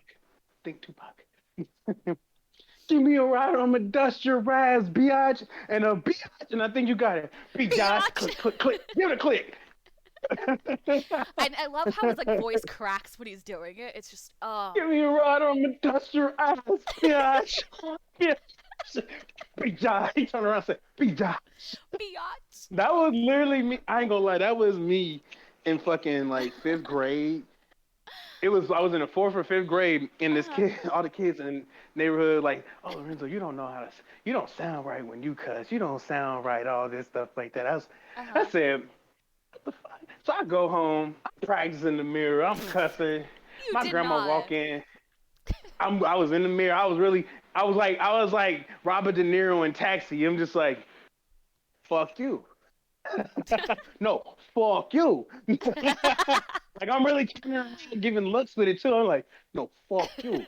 Think Tupac. Give me a rider, I'ma dust your ass, biatch, and a biatch, and I think you got it. Biatch, Biatch. click, click, click. Give it a click. I love how his like voice cracks when he's doing it. It's just Give me a rider, I'ma dust your ass, biatch. Yeah. Biatch. He turned around and said, biatch. biatch. That was literally me. I ain't gonna lie, that was me in fucking like 5th grade. I was in the 4th or 5th grade, and this Uh-huh. kid, all the kids in the neighborhood, like, oh Lorenzo, you don't know how to, you don't sound right when you cuss, you don't sound right, all this stuff like that. I Uh-huh. said, what the fuck? So I go home, I'm practicing in the mirror, I'm cussing. You My did grandma not. walk in, I was in the mirror, I was like Robert De Niro in Taxi. I'm just like, fuck you. No, fuck you. Like I'm really turning around giving looks with it too. I'm like, no, fuck you.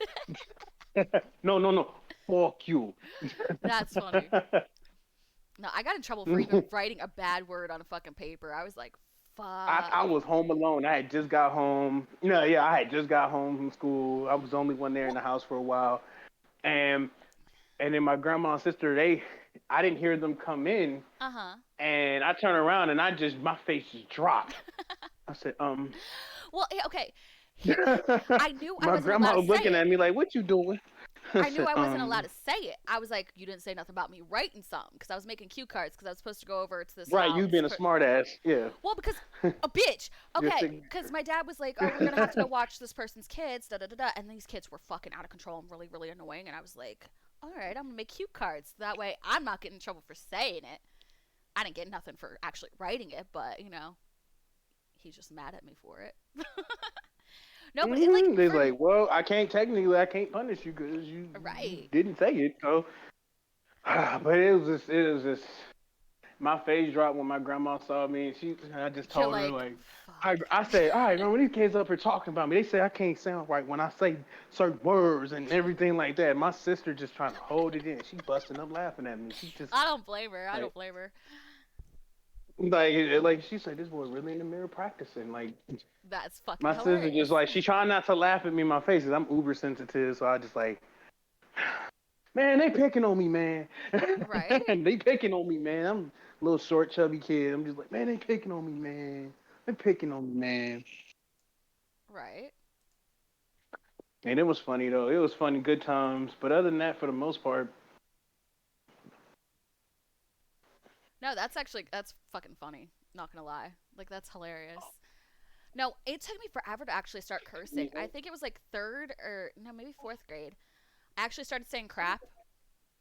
No, no, no, fuck you. That's funny. No, I got in trouble for even writing a bad word on a fucking paper. I was like, I fuck. was home alone. I had just got home. Yeah, I had just got home from school. I was the only one there in Well, the house for a while, and then my grandma and sister, I didn't hear them come in, uh huh. and I turned around and my face just dropped. I said, Well, okay. Here, I knew I my wasn't allowed grandma to was say looking it. at me like, "What you doing?" I I knew said, I wasn't allowed to say it. I was like, you didn't say nothing about me writing something because I was making cue cards because I was supposed to go over to this right, you house. being a smart ass, yeah. Well, because a bitch. Just Okay, think, because my dad was like, "Oh, we're gonna have to go watch this person's kids." Da da da da. And these kids were fucking out of control and really, really annoying. And I was like, "All right, I'm gonna make cue cards. That way, I'm not getting in trouble for saying it. I didn't get nothing for actually writing it, but he's just mad at me for it." No, but it like They're for like, well, I can't punish you because you right. didn't say it. So, but it was just my face dropped when my grandma saw me, and I just You're told her like, like, fuck. I said, all right, man, when these kids up here talking about me, they say I can't sound right when I say certain words and everything like that. My sister just trying to hold it in. She busting up laughing at me. She just I don't blame her. I like, don't blame her. like she said, this boy really in the mirror practicing. Like That's fucking my sister just hilarious. like she trying not to laugh at me in my face. 'Cause I'm uber sensitive, so I just like, man, they picking on me, man. Right? They picking on me, man. I'm a little short, chubby kid. I'm just like, man, they picking on me, man. They picking on me, man. Right. And it was funny though. It was funny, good times. But other than that, for the most part, No, that's fucking funny. Not gonna lie. Like that's hilarious. No, it took me forever to actually start cursing. I think it was like third or no, maybe fourth grade. I actually started saying crap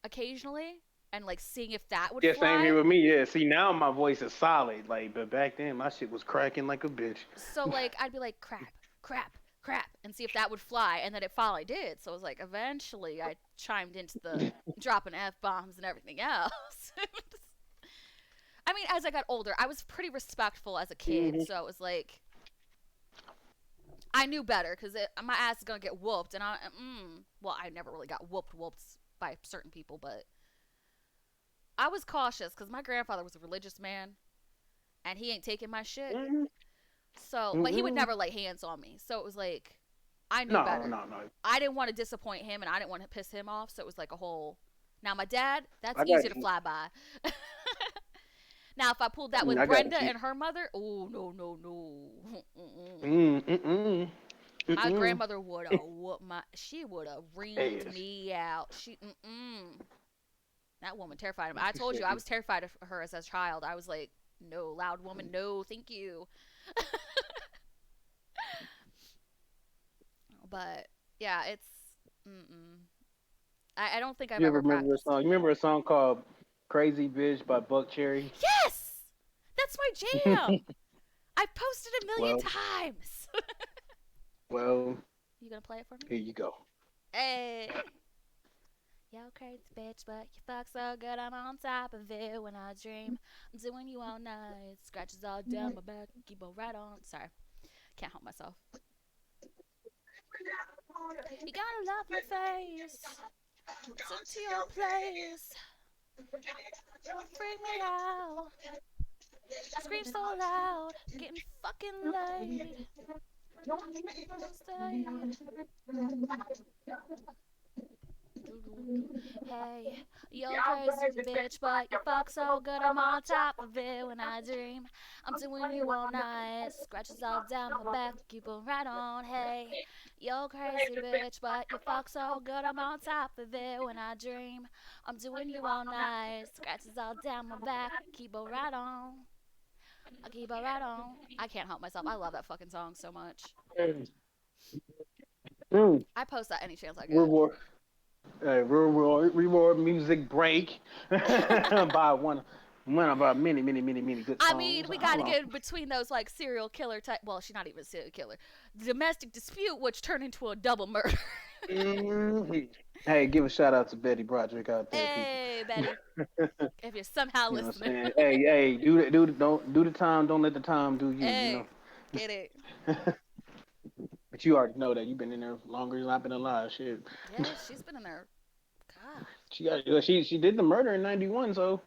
occasionally and like seeing if that would yeah, same here fly. with me. Yeah, see now my voice is solid. Like, but back then my shit was cracking like a bitch. So like I'd be like crap, crap, crap, and see if that would fly, and then it finally did. So it was like eventually I chimed into the dropping f bombs and everything else. I mean, as I got older, I was pretty respectful as a kid, Hmm. so it was like I knew better because my ass is gonna get whooped, and well, I never really got whooped by certain people, but I was cautious because my grandfather was a religious man, and he ain't taking my shit. Hmm. So, but he would Hmm. never lay hands on me. So it was like I knew No, better. no, no. I didn't want to disappoint him, and I didn't want to piss him off. So it was like a whole. Now my dad, that's I got easier to you. fly by. Now if I pulled that with I got Brenda you. and her mother, oh no no no. Mm-mm. Mm, mm, My mm. grandmother would have whooped my. She would have reamed Yes. me out. That woman terrified me. I She told said, you I was terrified of her as a child. I was like, no, loud woman, no, thank you. But yeah, it's. Mm-mm. I don't think I've you ever ever remember a practiced. song? You remember a song called "Crazy Bitch" by Buck Cherry? Yes, that's my jam. I posted a million well, times. well, You gonna play it for me? here you go. Hey. Yo, crazy bitch, but you fuck so good, I'm on top of it when I dream. I'm doing you all night, scratches all down my back, keep on right on. Sorry, can't help myself. You gotta love my face, took to your place, freak me out, scream so loud, getting fucking laid, stayed. Hey, you're crazy bitch, but you fuck so good, I'm on top of it when I dream. I'm doing you all night, scratches all down my back, keep on right on. Hey, you're crazy bitch, but you fuck so good, I'm on top of it when I dream. I'm doing you all night, scratches all down my back, keep on right on. I keep on right on. I can't help myself. I love that fucking song so much. Mm. I post that any chance I get. Reward, reward music break by one of our many good I mean, songs. we got Hold to on. get between those like serial killer type. Well, she's not even a serial killer. Domestic dispute, which turned into a double murder. Mhm. Hey, give a shout out to Betty Broderick out there, people. Hey, Betty, if you're somehow You know what listening. I'm saying? Hey, don't do the time. Don't let the time do you. You know. Hey, get it? But you already know that you've been in there longer than I've been alive. Shit. Yeah, she's been in there. God. She did the murder in '91, so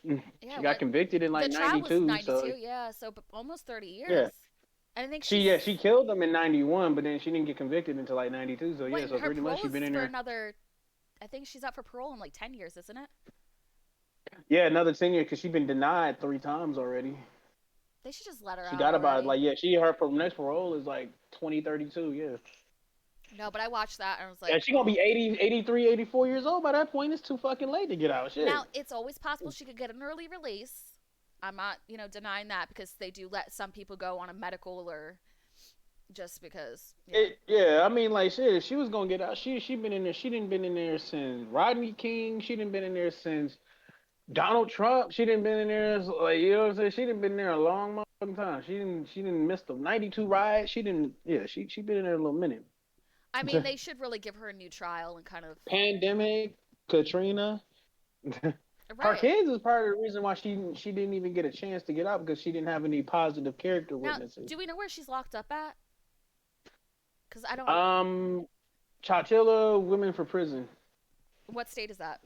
Yeah, She got what convicted in the like trial was '92, so 92. Yeah, so almost 30 yeah. years. And I think She she's yeah she killed them in '91, but then she didn't get convicted until like '92. So yeah, when so her pretty much parole she been is in for there. another. I think she's up for parole in like 10 years, isn't it? Yeah, another 10 years because she been denied 3 times already. They should just let her She out got about already. like yeah she her next parole is like 2032. Yeah. No, but I watched that and I was Yeah, like, she gonna oh. be 80, 83, 84 years old by that point. It's too fucking late to get out. Now, Shit. it's always possible she could get an early release. I'm not, denying that because they do let some people go on a medical or just because, Yeah, I mean, like shit. If she was gonna get out, she been in there. She didn't been in there since Rodney King. She didn't been in there since Donald Trump. She didn't been in there like you know what I'm saying. She didn't been there a long motherfucking time. She didn't miss the '92 riot. She didn't. Yeah, she been in there a little minute. I mean, they should really give her a new trial and kind of. Pandemic, Katrina. Her Right. kids is part of the reason why she didn't even get a chance to get out because she didn't have any positive character Now, witnesses. do we know where she's locked up at? Because I don't. Um, Chowchilla Women for Prison. What state is that?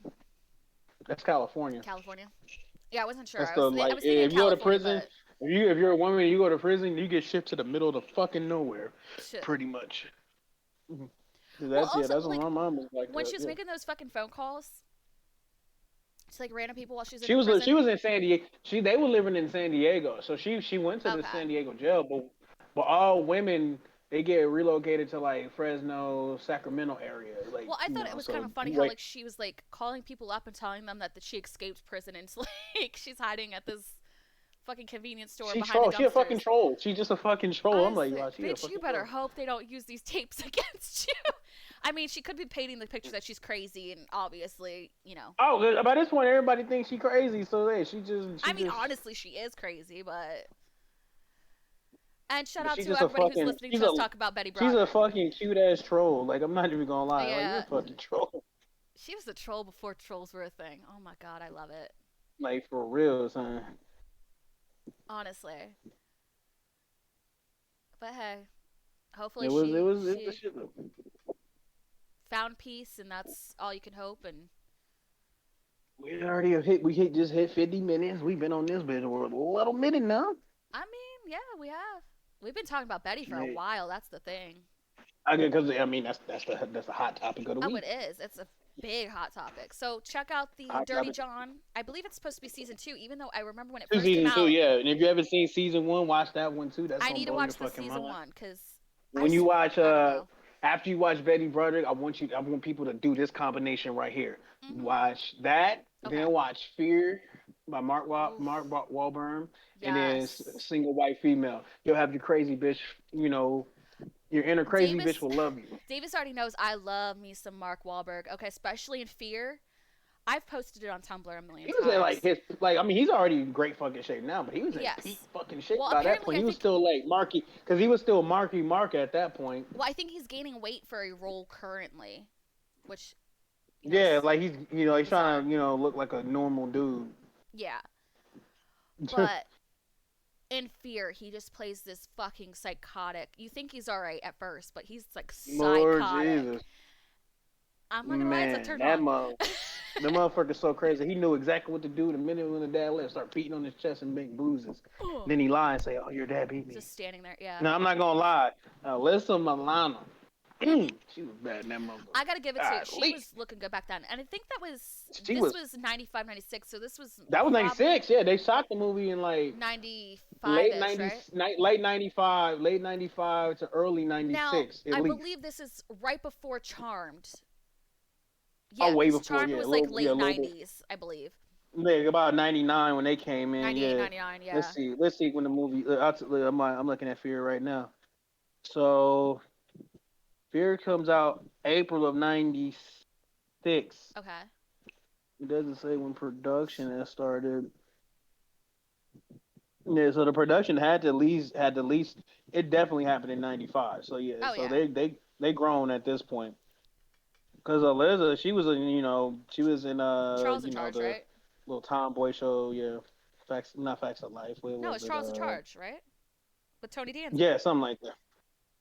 That's California. California? Yeah, I wasn't sure. That's I the was I like was thinking if you go to California, prison, but if you're a woman and you go to prison, you get shipped to the middle of the fucking nowhere, shit. pretty much. Mhm. Well, That's yeah, also that's what like my mom was like when that. she was Yeah. making those fucking phone calls to like random people while she was in She the was she prison. was in San Diego. They were living in San Diego, so she went to the Okay. San Diego jail, but all women they get relocated to like Fresno, Sacramento area, like Well, I thought it was kind so of funny how wait. like she was like calling people up and telling them that she escaped prison and it's like she's hiding at this fucking convenience store She behind the troll. She a fucking dumpsters. troll. She just a fucking troll. I I'm was like, like, wow, she a bitch, you fucking better troll. hope they don't use these tapes against you. I mean, she could be painting the picture that she's crazy and obviously. Oh, by this point, everybody thinks she crazy. So hey, I mean, honestly, she is crazy, but. And shout out she's to just a everybody who's fucking listening to us talk about Betty she's a Broderick. fucking cute ass troll. Like I'm not even gonna lie. Like you're a Yeah, fucking troll. she was a troll before trolls were a thing. Oh my god, I love it. Like for real, son. Honestly. But hey, hopefully It was the she shit. found peace, and that's all you can hope. And We just hit 50 minutes. We've been on this bit for a little minute now. I mean, yeah, we have. We've been talking about Betty for a Yeah. while. That's the thing. Because I mean that's the hot topic of the Oh, week. it is. It's a big hot topic. So check out the Hot Dirty topic. John. I believe it's supposed to be season 2, even though I remember when it Two first came season two, out. yeah. And if you haven't seen season one, watch that one too. That's I gonna need to blow your watch the fucking season mind. 1 because When you watch I don't know. after you watch Betty Broderick, I want people to do this combination right here. Mhm. Watch that, Okay. then watch Fear by Oof. Wahlberg, and then Yes. Single White Female. You'll have your crazy bitch. Your inner crazy bitch Davis will love you. Davis already knows I love me some Mark Wahlberg. Okay, especially in Fear. I've posted it on Tumblr a million He was in like times. I mean he's already in great fucking shape now, but he was in peak Yes. fucking shape Well, by that apparently point. I He was think still like Marky because he was still Marky Mark at that point. well, I think he's gaining weight for a role currently, which Yeah, is like he's trying bizarre. to look like a normal dude. Yeah. But in Fear, he just plays this fucking psychotic. You think he's all right at first, but he's like Lord psychotic. Jesus, I'm not gonna lie, it's a man, turn on. the motherfucker's so crazy. He knew exactly what to do the minute when the dad left. Start beating on his chest and make bruises. Then he lied and say, "Oh, your dad beat me." Just standing there, yeah. No, I'm not gonna lie. Alyssa Milano, Mhm. she was bad in that motherfucker. I gotta give it to. She Golly. was looking good back then, and I think She this was was 95, 96. So this was that was probably '96. Yeah, they shot the movie in like 95 late ish, '90s, right? late '95 to early Now '96 at I least. believe this is right before Charmed. Oh, Yeah, way because before. Charmed Yeah, was like a late little bit. 90s, I believe. Yeah, about '99 when they came in. 98, Yeah. 99. Let's Yeah. see. Let's see when the movie. I'm looking at Fear right now. So Fear comes out April of '96. Okay. It doesn't say when production has started. Yeah, so the production had to at least it definitely happened in '95. So yeah, Oh so yeah. they grown at this point. Because Eliza, she was in Charles in Charge, the right? little tomboy show. Yeah, facts, not Facts of Life. What No, was it's it? Charles in Charge, right? With Tony Danza. Yeah, something like that.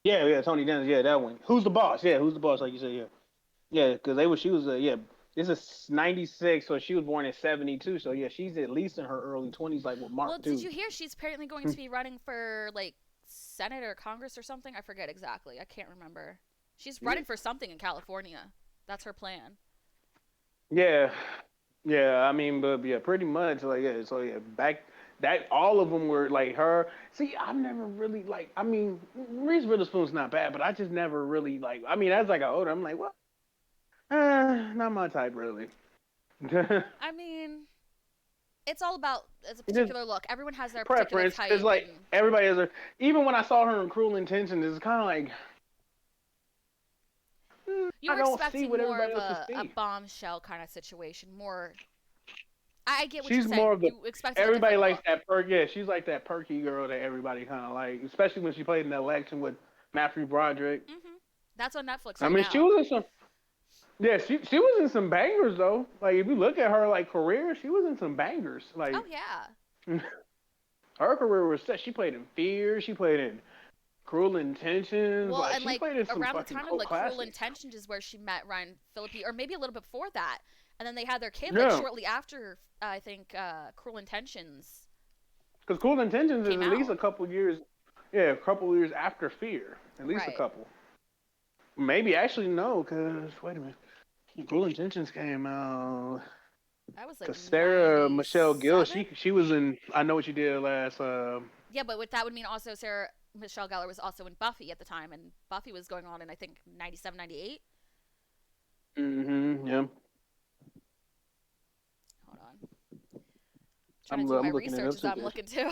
Yeah, Tony Dennis. Yeah, that one. Who's the boss? Yeah, who's the boss? Like you said, yeah, yeah. Because she was yeah. this is 96, so she was born in 72. So yeah, she's at least in her early 20s, like with Well, Mark did too. you hear she's apparently going to be running for like Senate or Congress or something? I forget exactly. I can't remember. She's Yeah, running for something in California. That's her plan. yeah, yeah. I mean, but yeah, pretty much like yeah. So yeah, back that all of them were like her. See, I've never really like. I mean, Reese Witherspoon's not bad, but I just never really like. I mean, as I got older, I'm like, well, not my type really. I mean, it's all about it's a Just particular look. Everyone has their particular preference, cause type, like and everybody has a. Even when I saw her in Cruel Intentions, it's kind of like you I were don't see expecting what more everybody of else a see. bombshell kind of situation. More, I get what you're She's more saying. of the You expected a everybody different likes look. that perk. Yeah, she's like that perky girl that everybody kind of like, especially when she played in the election with Matthew Broderick. That's on Netflix I right mean, she now. was in some. Yeah, she was in some bangers though. Like if you look at her like career, she was in some bangers. Oh Like yeah. her career was set. She played in Fear. She played in Cruel Intentions. Well, Like and she like played in some around the fucking time of cult like Cruel classics. Intentions is where she met Ryan Phillippe, or maybe a little bit before that. And then they had their kid like Yeah, shortly after. I think Cruel Intentions because Cruel Intentions is came at least a out. couple years. Yeah, a couple years after Fear. At least a Right. couple. Maybe actually no, because wait a minute. Cruel Intentions came out That was like because Sarah Michelle Gellar, 97. she was in I Know What You Did Last. Yeah, but what that would mean also Sarah Michelle Gellar was also in Buffy at the time, and Buffy was going on in I think 97, 98. Yeah. Hold on, trying to do my I'm looking it research up as too. I'm looking too.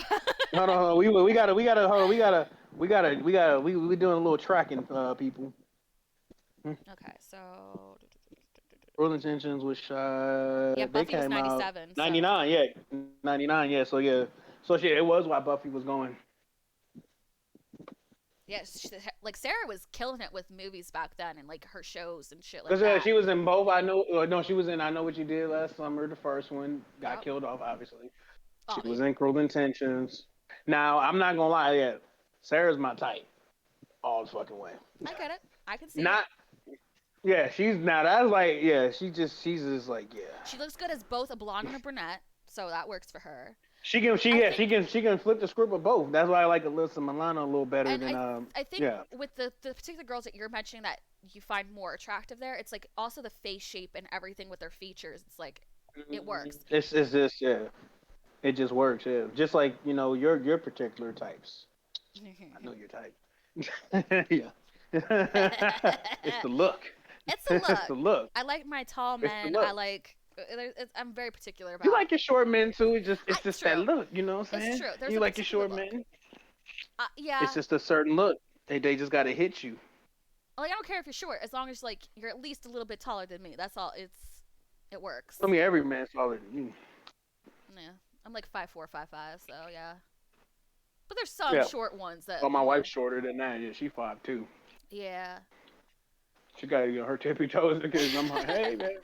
Hold on, hold on. We gotta hold on. We doing a little tracking, people. Hmm. Okay, so Cruel Intentions was yeah, shot. They Buffy was came out 97. So 99. Yeah, 99. Yeah, so yeah, so shit. It was why Buffy was going. yeah, like Sarah was killing it with movies back then and like her shows and shit like Cause that. she was in both. I know. No, she was in I Know What You Did Last Summer. The first one got Yep. killed off, obviously. She Oh, was in Cruel Intentions. Now I'm not gonna lie. Yeah, Sarah's my type all the fucking way. I get it. I can see it. Not. Yeah, she's now. That's like. Yeah, she's just like yeah. She looks good as both a blonde and a brunette, so that works for her. She I yeah think she can flip the script of both. That's why I like Alyssa Milano a little better and than I think yeah. with the particular girls that you're mentioning that you find more attractive there, it's like also the face shape and everything with their features. It's like it works. It's just yeah. It just works, yeah. Just like, your particular types. I know your type. Yeah. It's the look. It's a It's look. the look. I like my tall It's the men. I look. like. I'm very particular You about. like your short men too. It's It's just that true. look, you know what I'm It's saying? true. There's You a like your particular short look. men. It's Yeah. just a certain look. They just gotta hit you. Like I don't care if you're short, as long as like you're at least a little bit taller than me. That's all. It works. I mean every man's taller than you. Yeah. I'm like 5'4", 5'5", so yeah. But there's some Yeah. short ones that Well, my wife's shorter than that. Yeah, she's 5'2". Yeah. She got her tippy toes because I'm like, hey man.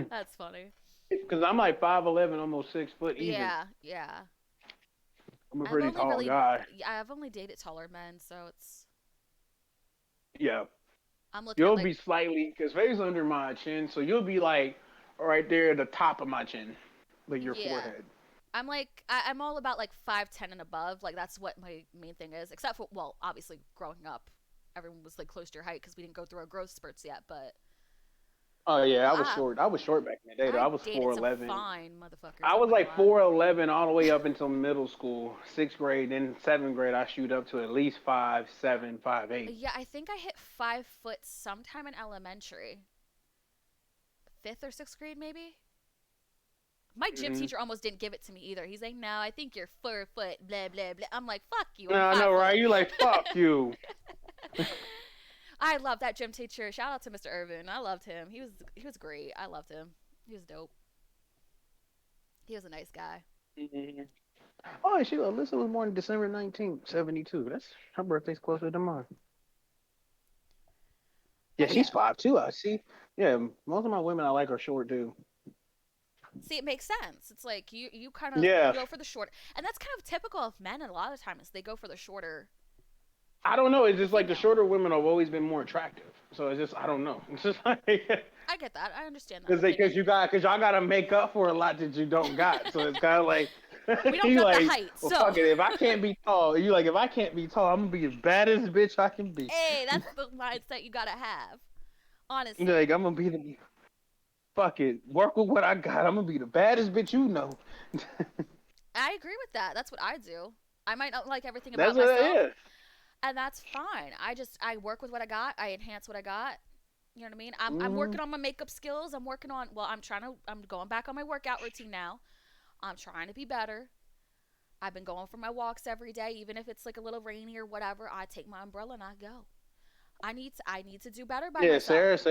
That's funny. Because I'm like 5'11", almost 6 foot even. Yeah, yeah. I'm a I've pretty only tall really, guy. yeah, I've only dated taller men, so Yeah. I'm looking at You'll like, be slightly, because Faye's under my chin, so you'll be like right there at the top of my chin, like your yeah. forehead. I'm like, I'm all about like 5'10" and above. Like that's what my main thing is. Except for, well, obviously growing up, everyone was like close to your height because we didn't go through our growth spurts yet. But Oh yeah, I was I, short. I was short back in the day though. I I was dated some 4'11". fine motherfuckers. I I'm was not gonna like lie. 4'11" all the way up until middle school, 6th grade. Then 7th grade, I shoot up to at least 5'7", 5'8". Yeah, I think I hit 5 foot sometime in elementary, fifth or sixth grade maybe. My gym Mm-hmm. teacher almost didn't give it to me either. He's like, "No, I think you're 4 foot." Blah blah blah. I'm like, "Fuck you, No, I'm I five know, foot." right? You like fuck you. I love that gym teacher. Shout out to Mr. Irvin. I loved him. He was great. I loved him. He was dope. He was a nice guy. Mm-hmm. Oh, she Alyssa was born December 19th, 72. That's her birthday's closer to mine. Yeah, Oh she's yeah. 5'2". I see. Yeah, most of my women I like are short too. See, it makes sense. It's like you kind of Yeah, go for the short, and that's kind of typical of men. And a lot of times they go for the shorter I don't know. It's just like the female. shorter women have always been more attractive. So it's just I don't know. It's just like I get that. I understand that because opinion. y'all gotta make up for a lot that you don't got. So it's kind of like We don't you got the like, height, well, so fuck it. If I can't be tall, you like if I can't be tall, I'm gonna be the baddest bitch I can be. hey, that's the mindset you gotta have. Like Honestly, I'm gonna be the fuck it. Work with what I got. I'm gonna be the baddest bitch you know. I agree with that. That's what I do. I might not like everything That's about what it myself, is. and that's fine. I work with what I got. I enhance what I got. You know what I mean? I'm Mm-hmm. working on my makeup skills. I'm working on well, I'm going back on my workout routine now. I'm trying to be better. I've been going for my walks every day, even if it's like a little rainy or whatever. I take my umbrella and I go. I need to do better by Yeah, myself.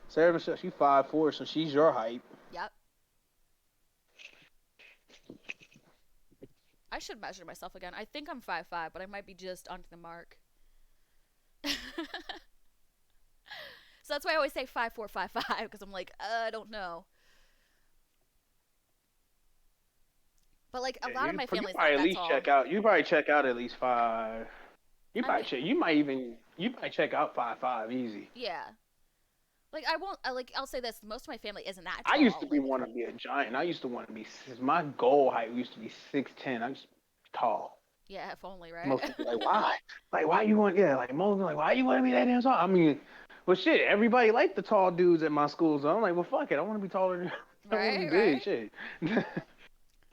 Sarah Michelle, she's 5'4", so she's your height. Yep. I should measure myself again. I think I'm 5'5", but I might be just under the mark. So that's why I always say 5'4", 5'5", because I'm like, I don't know. But like a Yeah, lot of my you family's probably not at that least tall. check out. You probably check out at least 5. You I probably mean, check. You might check out 5'5" easy. yeah. Like I won't. Like I'll say this: most of my family isn't that I used tall. to be Like want to be a giant. I used to want to be. My goal height used to be 6'10". I just tall. yeah, if only, right? Most people like why? Like why you want? Yeah, like most people like why you want to be that damn tall? I mean, well shit. Everybody liked the tall dudes at my school, so I'm like, well fuck it. I want to be taller. I want to be Right, big. right. Shit.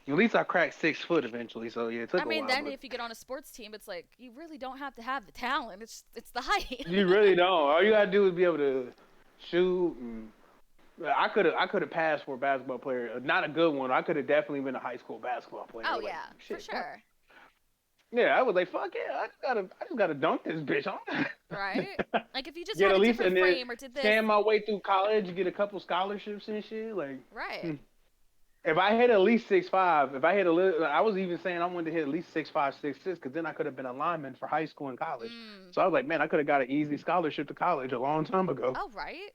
At least I cracked 6 foot eventually. So yeah, it I took a mean, while, then but if you get on a sports team, it's like you really don't have to have the talent. It's the height. you really don't. All you gotta do is be able to shoot. And I could have passed for a basketball player. Not a good one. I could have definitely been a high school basketball player. Oh Like yeah, for shit, fuck. sure. Yeah, I was like, fuck yeah. I just gotta dunk this bitch. Right. Like if you just Get had a at least different and then frame or did this, scan my way through college, get a couple scholarships and shit. Like, right? hmm. If I hit at least 6'5", if I hit a little, I was even saying I wanted to hit at least 6'5", 6'6", because then I could have been a lineman for high school and college. Mm. So I was like, man, I could have got an easy scholarship to college a long time ago. Oh right.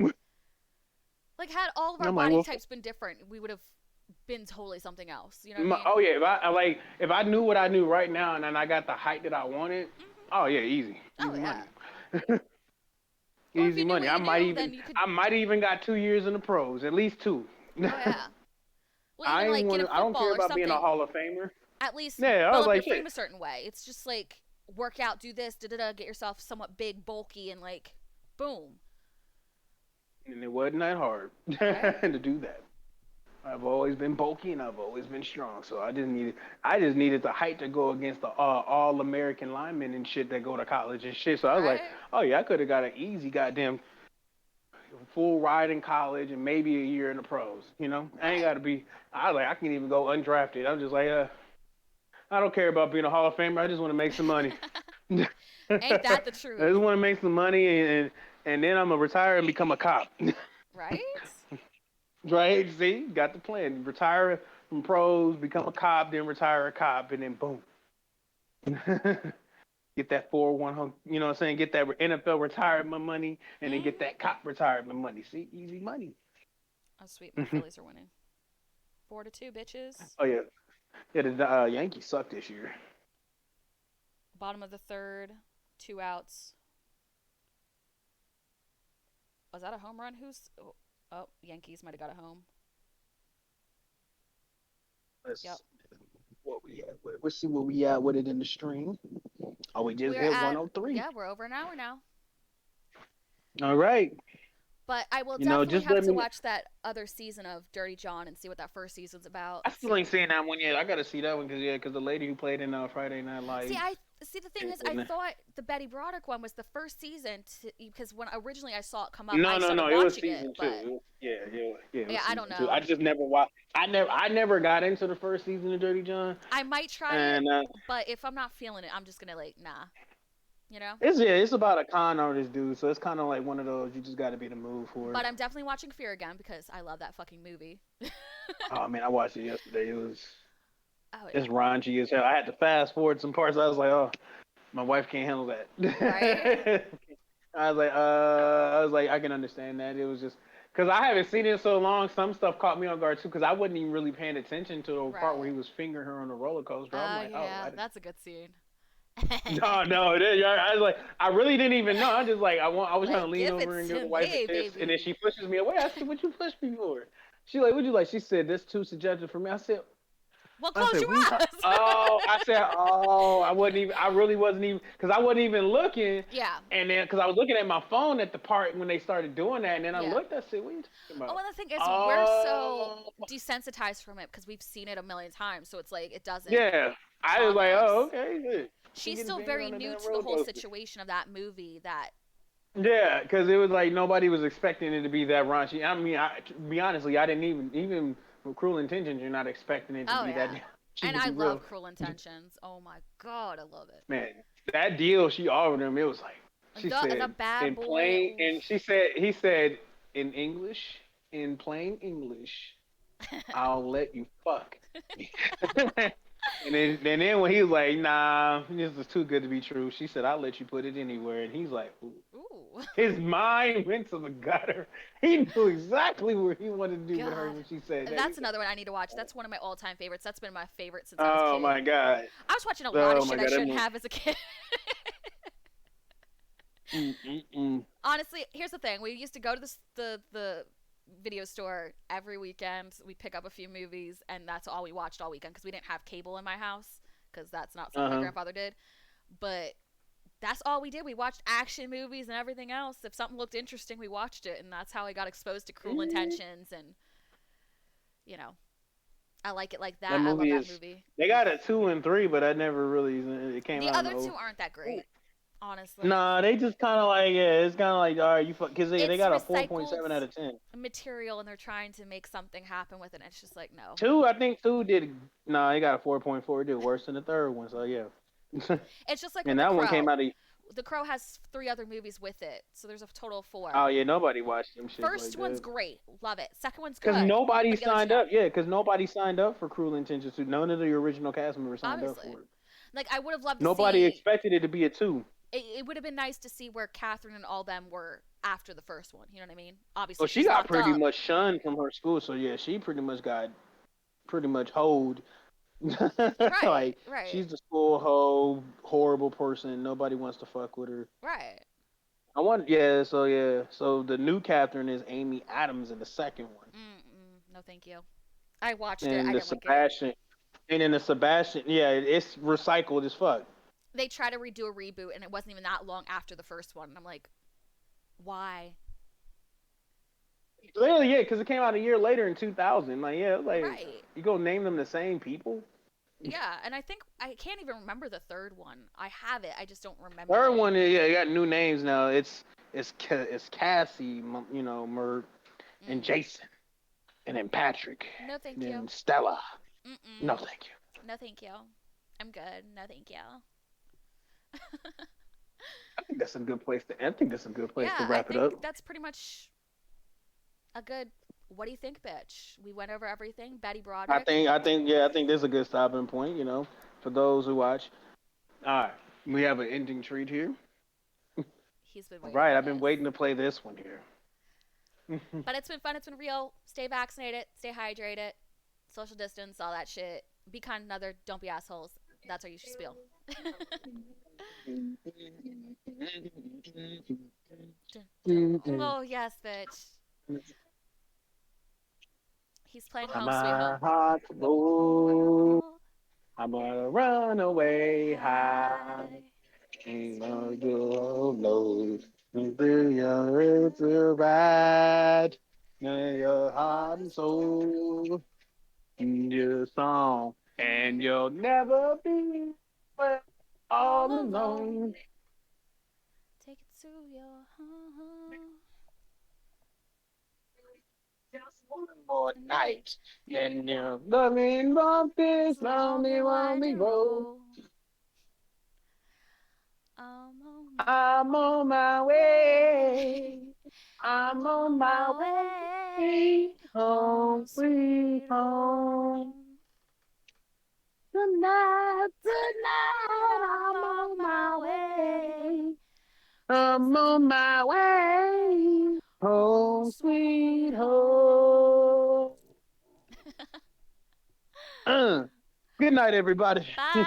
Like had all of And our I'm like, body well, types been different, we would have been totally something else. You know what I mean? oh yeah, if I knew what I knew right now and then I got the height that I wanted, Hmm. oh yeah, easy, Oh easy money, yeah. Or if easy you knew money. what you knew, then you could. I might even got 2 years in the pros, at least two. Oh yeah. Well, I even ain't like get want a I don't care football or about being a something. Hall of Famer. At least Yeah, I build was up your like frame shit, a certain way. It's just like work out, do this, da da da, get yourself somewhat big, bulky, and like, boom. and it wasn't that hard Right. to do that. I've always been bulky and I've always been strong, so I just needed the height to go against the all American linemen and shit that go to college and shit. So I was like, Right. oh yeah, I could have got an easy goddamn full ride in college and maybe a year in the pros. You know, I ain't got Right. to be. I was like I can even go undrafted. I'm just like, I don't care about being a Hall of Famer. I just want to make some money. I Ain't that the just truth? want to make some money and then I'm gonna retire and become a cop. Right? Right? See, got the plan. Retire from pros, become a cop, then retire a cop, and then boom. Get that 401, you know what I'm saying? Get that NFL retirement money, and then get Mm-hmm. that cop retirement money. See, easy money. Oh sweet, my Phillies are winning. 4-2, bitches. Oh yeah, yeah. The Yankees suck this year. Bottom of the third, 2 outs. Was that a home run? Oh, Yankees might have got a home. Yep. Let's what we at. Let's see what we at with it in the stream. Oh, we just We're hit at 103. yeah, we're over an hour now. All right. But I will You know, definitely just have let to me. watch that other season of Dirty John and see what that first season's about. I still ain't seen that one yet. I gotta see that one because the lady who played in Friday Night See, Lights. I see. The thing is, I thought the Betty Broderick one was the first season because when originally I saw it come up, I started No. It was watching it. season two. But Yeah. It yeah, was I don't season two. I know. just never watched. I never got into the first season of Dirty John, I might try it, and but if I'm not feeling it, I'm just gonna like nah. You know. it's about a con artist dude. So it's kind of like one of those you just got to be in the mood for it. But I'm definitely watching Fear again because I love that fucking movie. Oh man, I watched it yesterday. Oh It's yeah. raunchy as hell. I had to fast forward some parts. I was like, oh, my wife can't handle Right. that. I was like, I can understand that. It was just because I haven't seen it so long. Some stuff caught me on guard too, because I wasn't even really paying attention to the part where Right. he was fingering her on the roller coaster. I'm like, oh, Yeah, that's a good scene. No, no, I was like, I really didn't even know. I just like, I was trying to Like, lean give it over and give to the wife a me, kiss, and then she baby. pushes me away. I said, "What you push me for?" She like, "What you like?" She said, "This too suggestive for me." Well, I close said, your "We." eyes. I said, "Oh, I wasn't even. I really wasn't even because I wasn't even looking." Yeah, And then because I was looking at my phone at the part when they started doing that, and then I yeah. looked. I said, "What are you talking Oh, about?" and the thing is, we're so Oh, desensitized from it because we've seen it a million times, so it's like it doesn't yeah. I was bother like, "Oh, us. okay, good." She She's getting still fingered very on the new damn to the roller whole coaster. situation of that movie. That Yeah, because it was like nobody was expecting it to be that raunchy. I mean, to be honestly, I didn't even with Cruel Intentions, you're not expecting it to oh be that yeah, raunchy and to I be love real. Cruel Intentions. Oh my god, I love it. Man, that deal she offered him, it was like she The said bad in boy. plain, Oof. and he said in English, in plain English, I'll let you fuck. And then when he was like, nah, this is too good to be true. She said, I'll let you put it anywhere. And he's like, ooh. Ooh. His mind went to the gutter. He knew exactly what he wanted to do with her God. when she said that. He That's said, another one I need to watch. That's one of my all-time favorites. That's been my favorite since I was a oh kid. my god. I was watching a lot of Oh shit my I god. That shouldn't movie. have as a kid. Mm-mm-mm. Honestly, here's the thing. We used to go to the video store every weekend. We'd pick up a few movies, and that's all we watched all weekend because we didn't have cable in my house because that's not something my Uh-huh. grandfather did. But that's all we did. We watched action movies and everything else. If something looked interesting, we watched it, and that's how I got exposed to Cruel Intentions. And you know, I like it like That that. I love movie that is. movie. They got a 2 and 3, but I never really. It came The out in the other old. two aren't that great, honestly. Nah, they just kind of like yeah. It's kind of like all right, you fuck because they It's got a recycled 4.7 out of 10. material, and they're trying to make something happen with it. And it's just like no. Two, I think two did. Nah, they got a 4.4. It did worse than the third one. So yeah. It's just like with And The that one came Crow. out of. The Crow has three other movies with it, so there's a total of Oh four. yeah, nobody watched them shits like First one's that. great, love it. Second one's Cause good, nobody but the other two signed don't. up. Yeah, cause nobody signed up for Cruel Intentions 2. None of the original cast members signed up Obviously, for it. like I would have loved to Nobody see. expected it to be a two. It would have been nice to see where Catherine and all them were after the first one. You know what I mean? Well, Obviously, she she's got locked pretty up. much shunned from her school, so yeah, she pretty much got pretty much hoed. Right, Like right, she's the school hoe, horrible person. Nobody wants to fuck with her. right. Yeah. So the new Catherine is Amy Adams in the second one, No, thank you. I watched it. and I the didn't like it. Sebastian, and in the Sebastian, yeah, it's recycled as fuck. They tried to redo a reboot, and it wasn't even that long after the first one. And I'm like, why? Literally, yeah, because it came out a year later in 2000. Like, yeah, like Right. you go name them the same people. Yeah, and I think I can't even remember the third one. I have it, I just don't remember Third it. one, yeah, you got new names now. It's Cassie, Mert, and Mm. Jason, and then Patrick, No, and thank you. then Stella. No, Mm-mm. thank you. No, thank you. I'm good. No, thank you. I think that's a good place to. I think that's a good place to Yeah, I wrap it think up. that's pretty much a good. What do you think, bitch? We went over everything. Betty Broderick. Yeah, I think this is a good stopping point. For those who watch. All right, we have an ending treat here. He's been All waiting right, for I've been this. waiting to play this one here. But it's been fun. It's been real. Stay vaccinated. Stay hydrated. Social distance. All that shit. Be kind to another. Don't be assholes. That's our usual spiel. Dun, dun. Oh yes, bitch. He's playing Home Sweet My Home. heart's full. Oh, I'm gonna run away high. hi. Ain't no good lows. Until you're to ride. In your heart and soul. In your song. And you'll never be All all alone. alone. Take it to your home. Just one more Night. night. Then you're loving on It's this a long lonely, and lonely winding road. road. On I'm on my my way. way. I'm I'm on on my my way. way. Home, Home, sweet sweet home. home. Tonight, Tonight tonight, I'm I'm on on my my way. way. 'Cause I'm on I'm my on my way. way. Home, Home, sweet sweet home. home. Uh, Good night, everybody. Bye.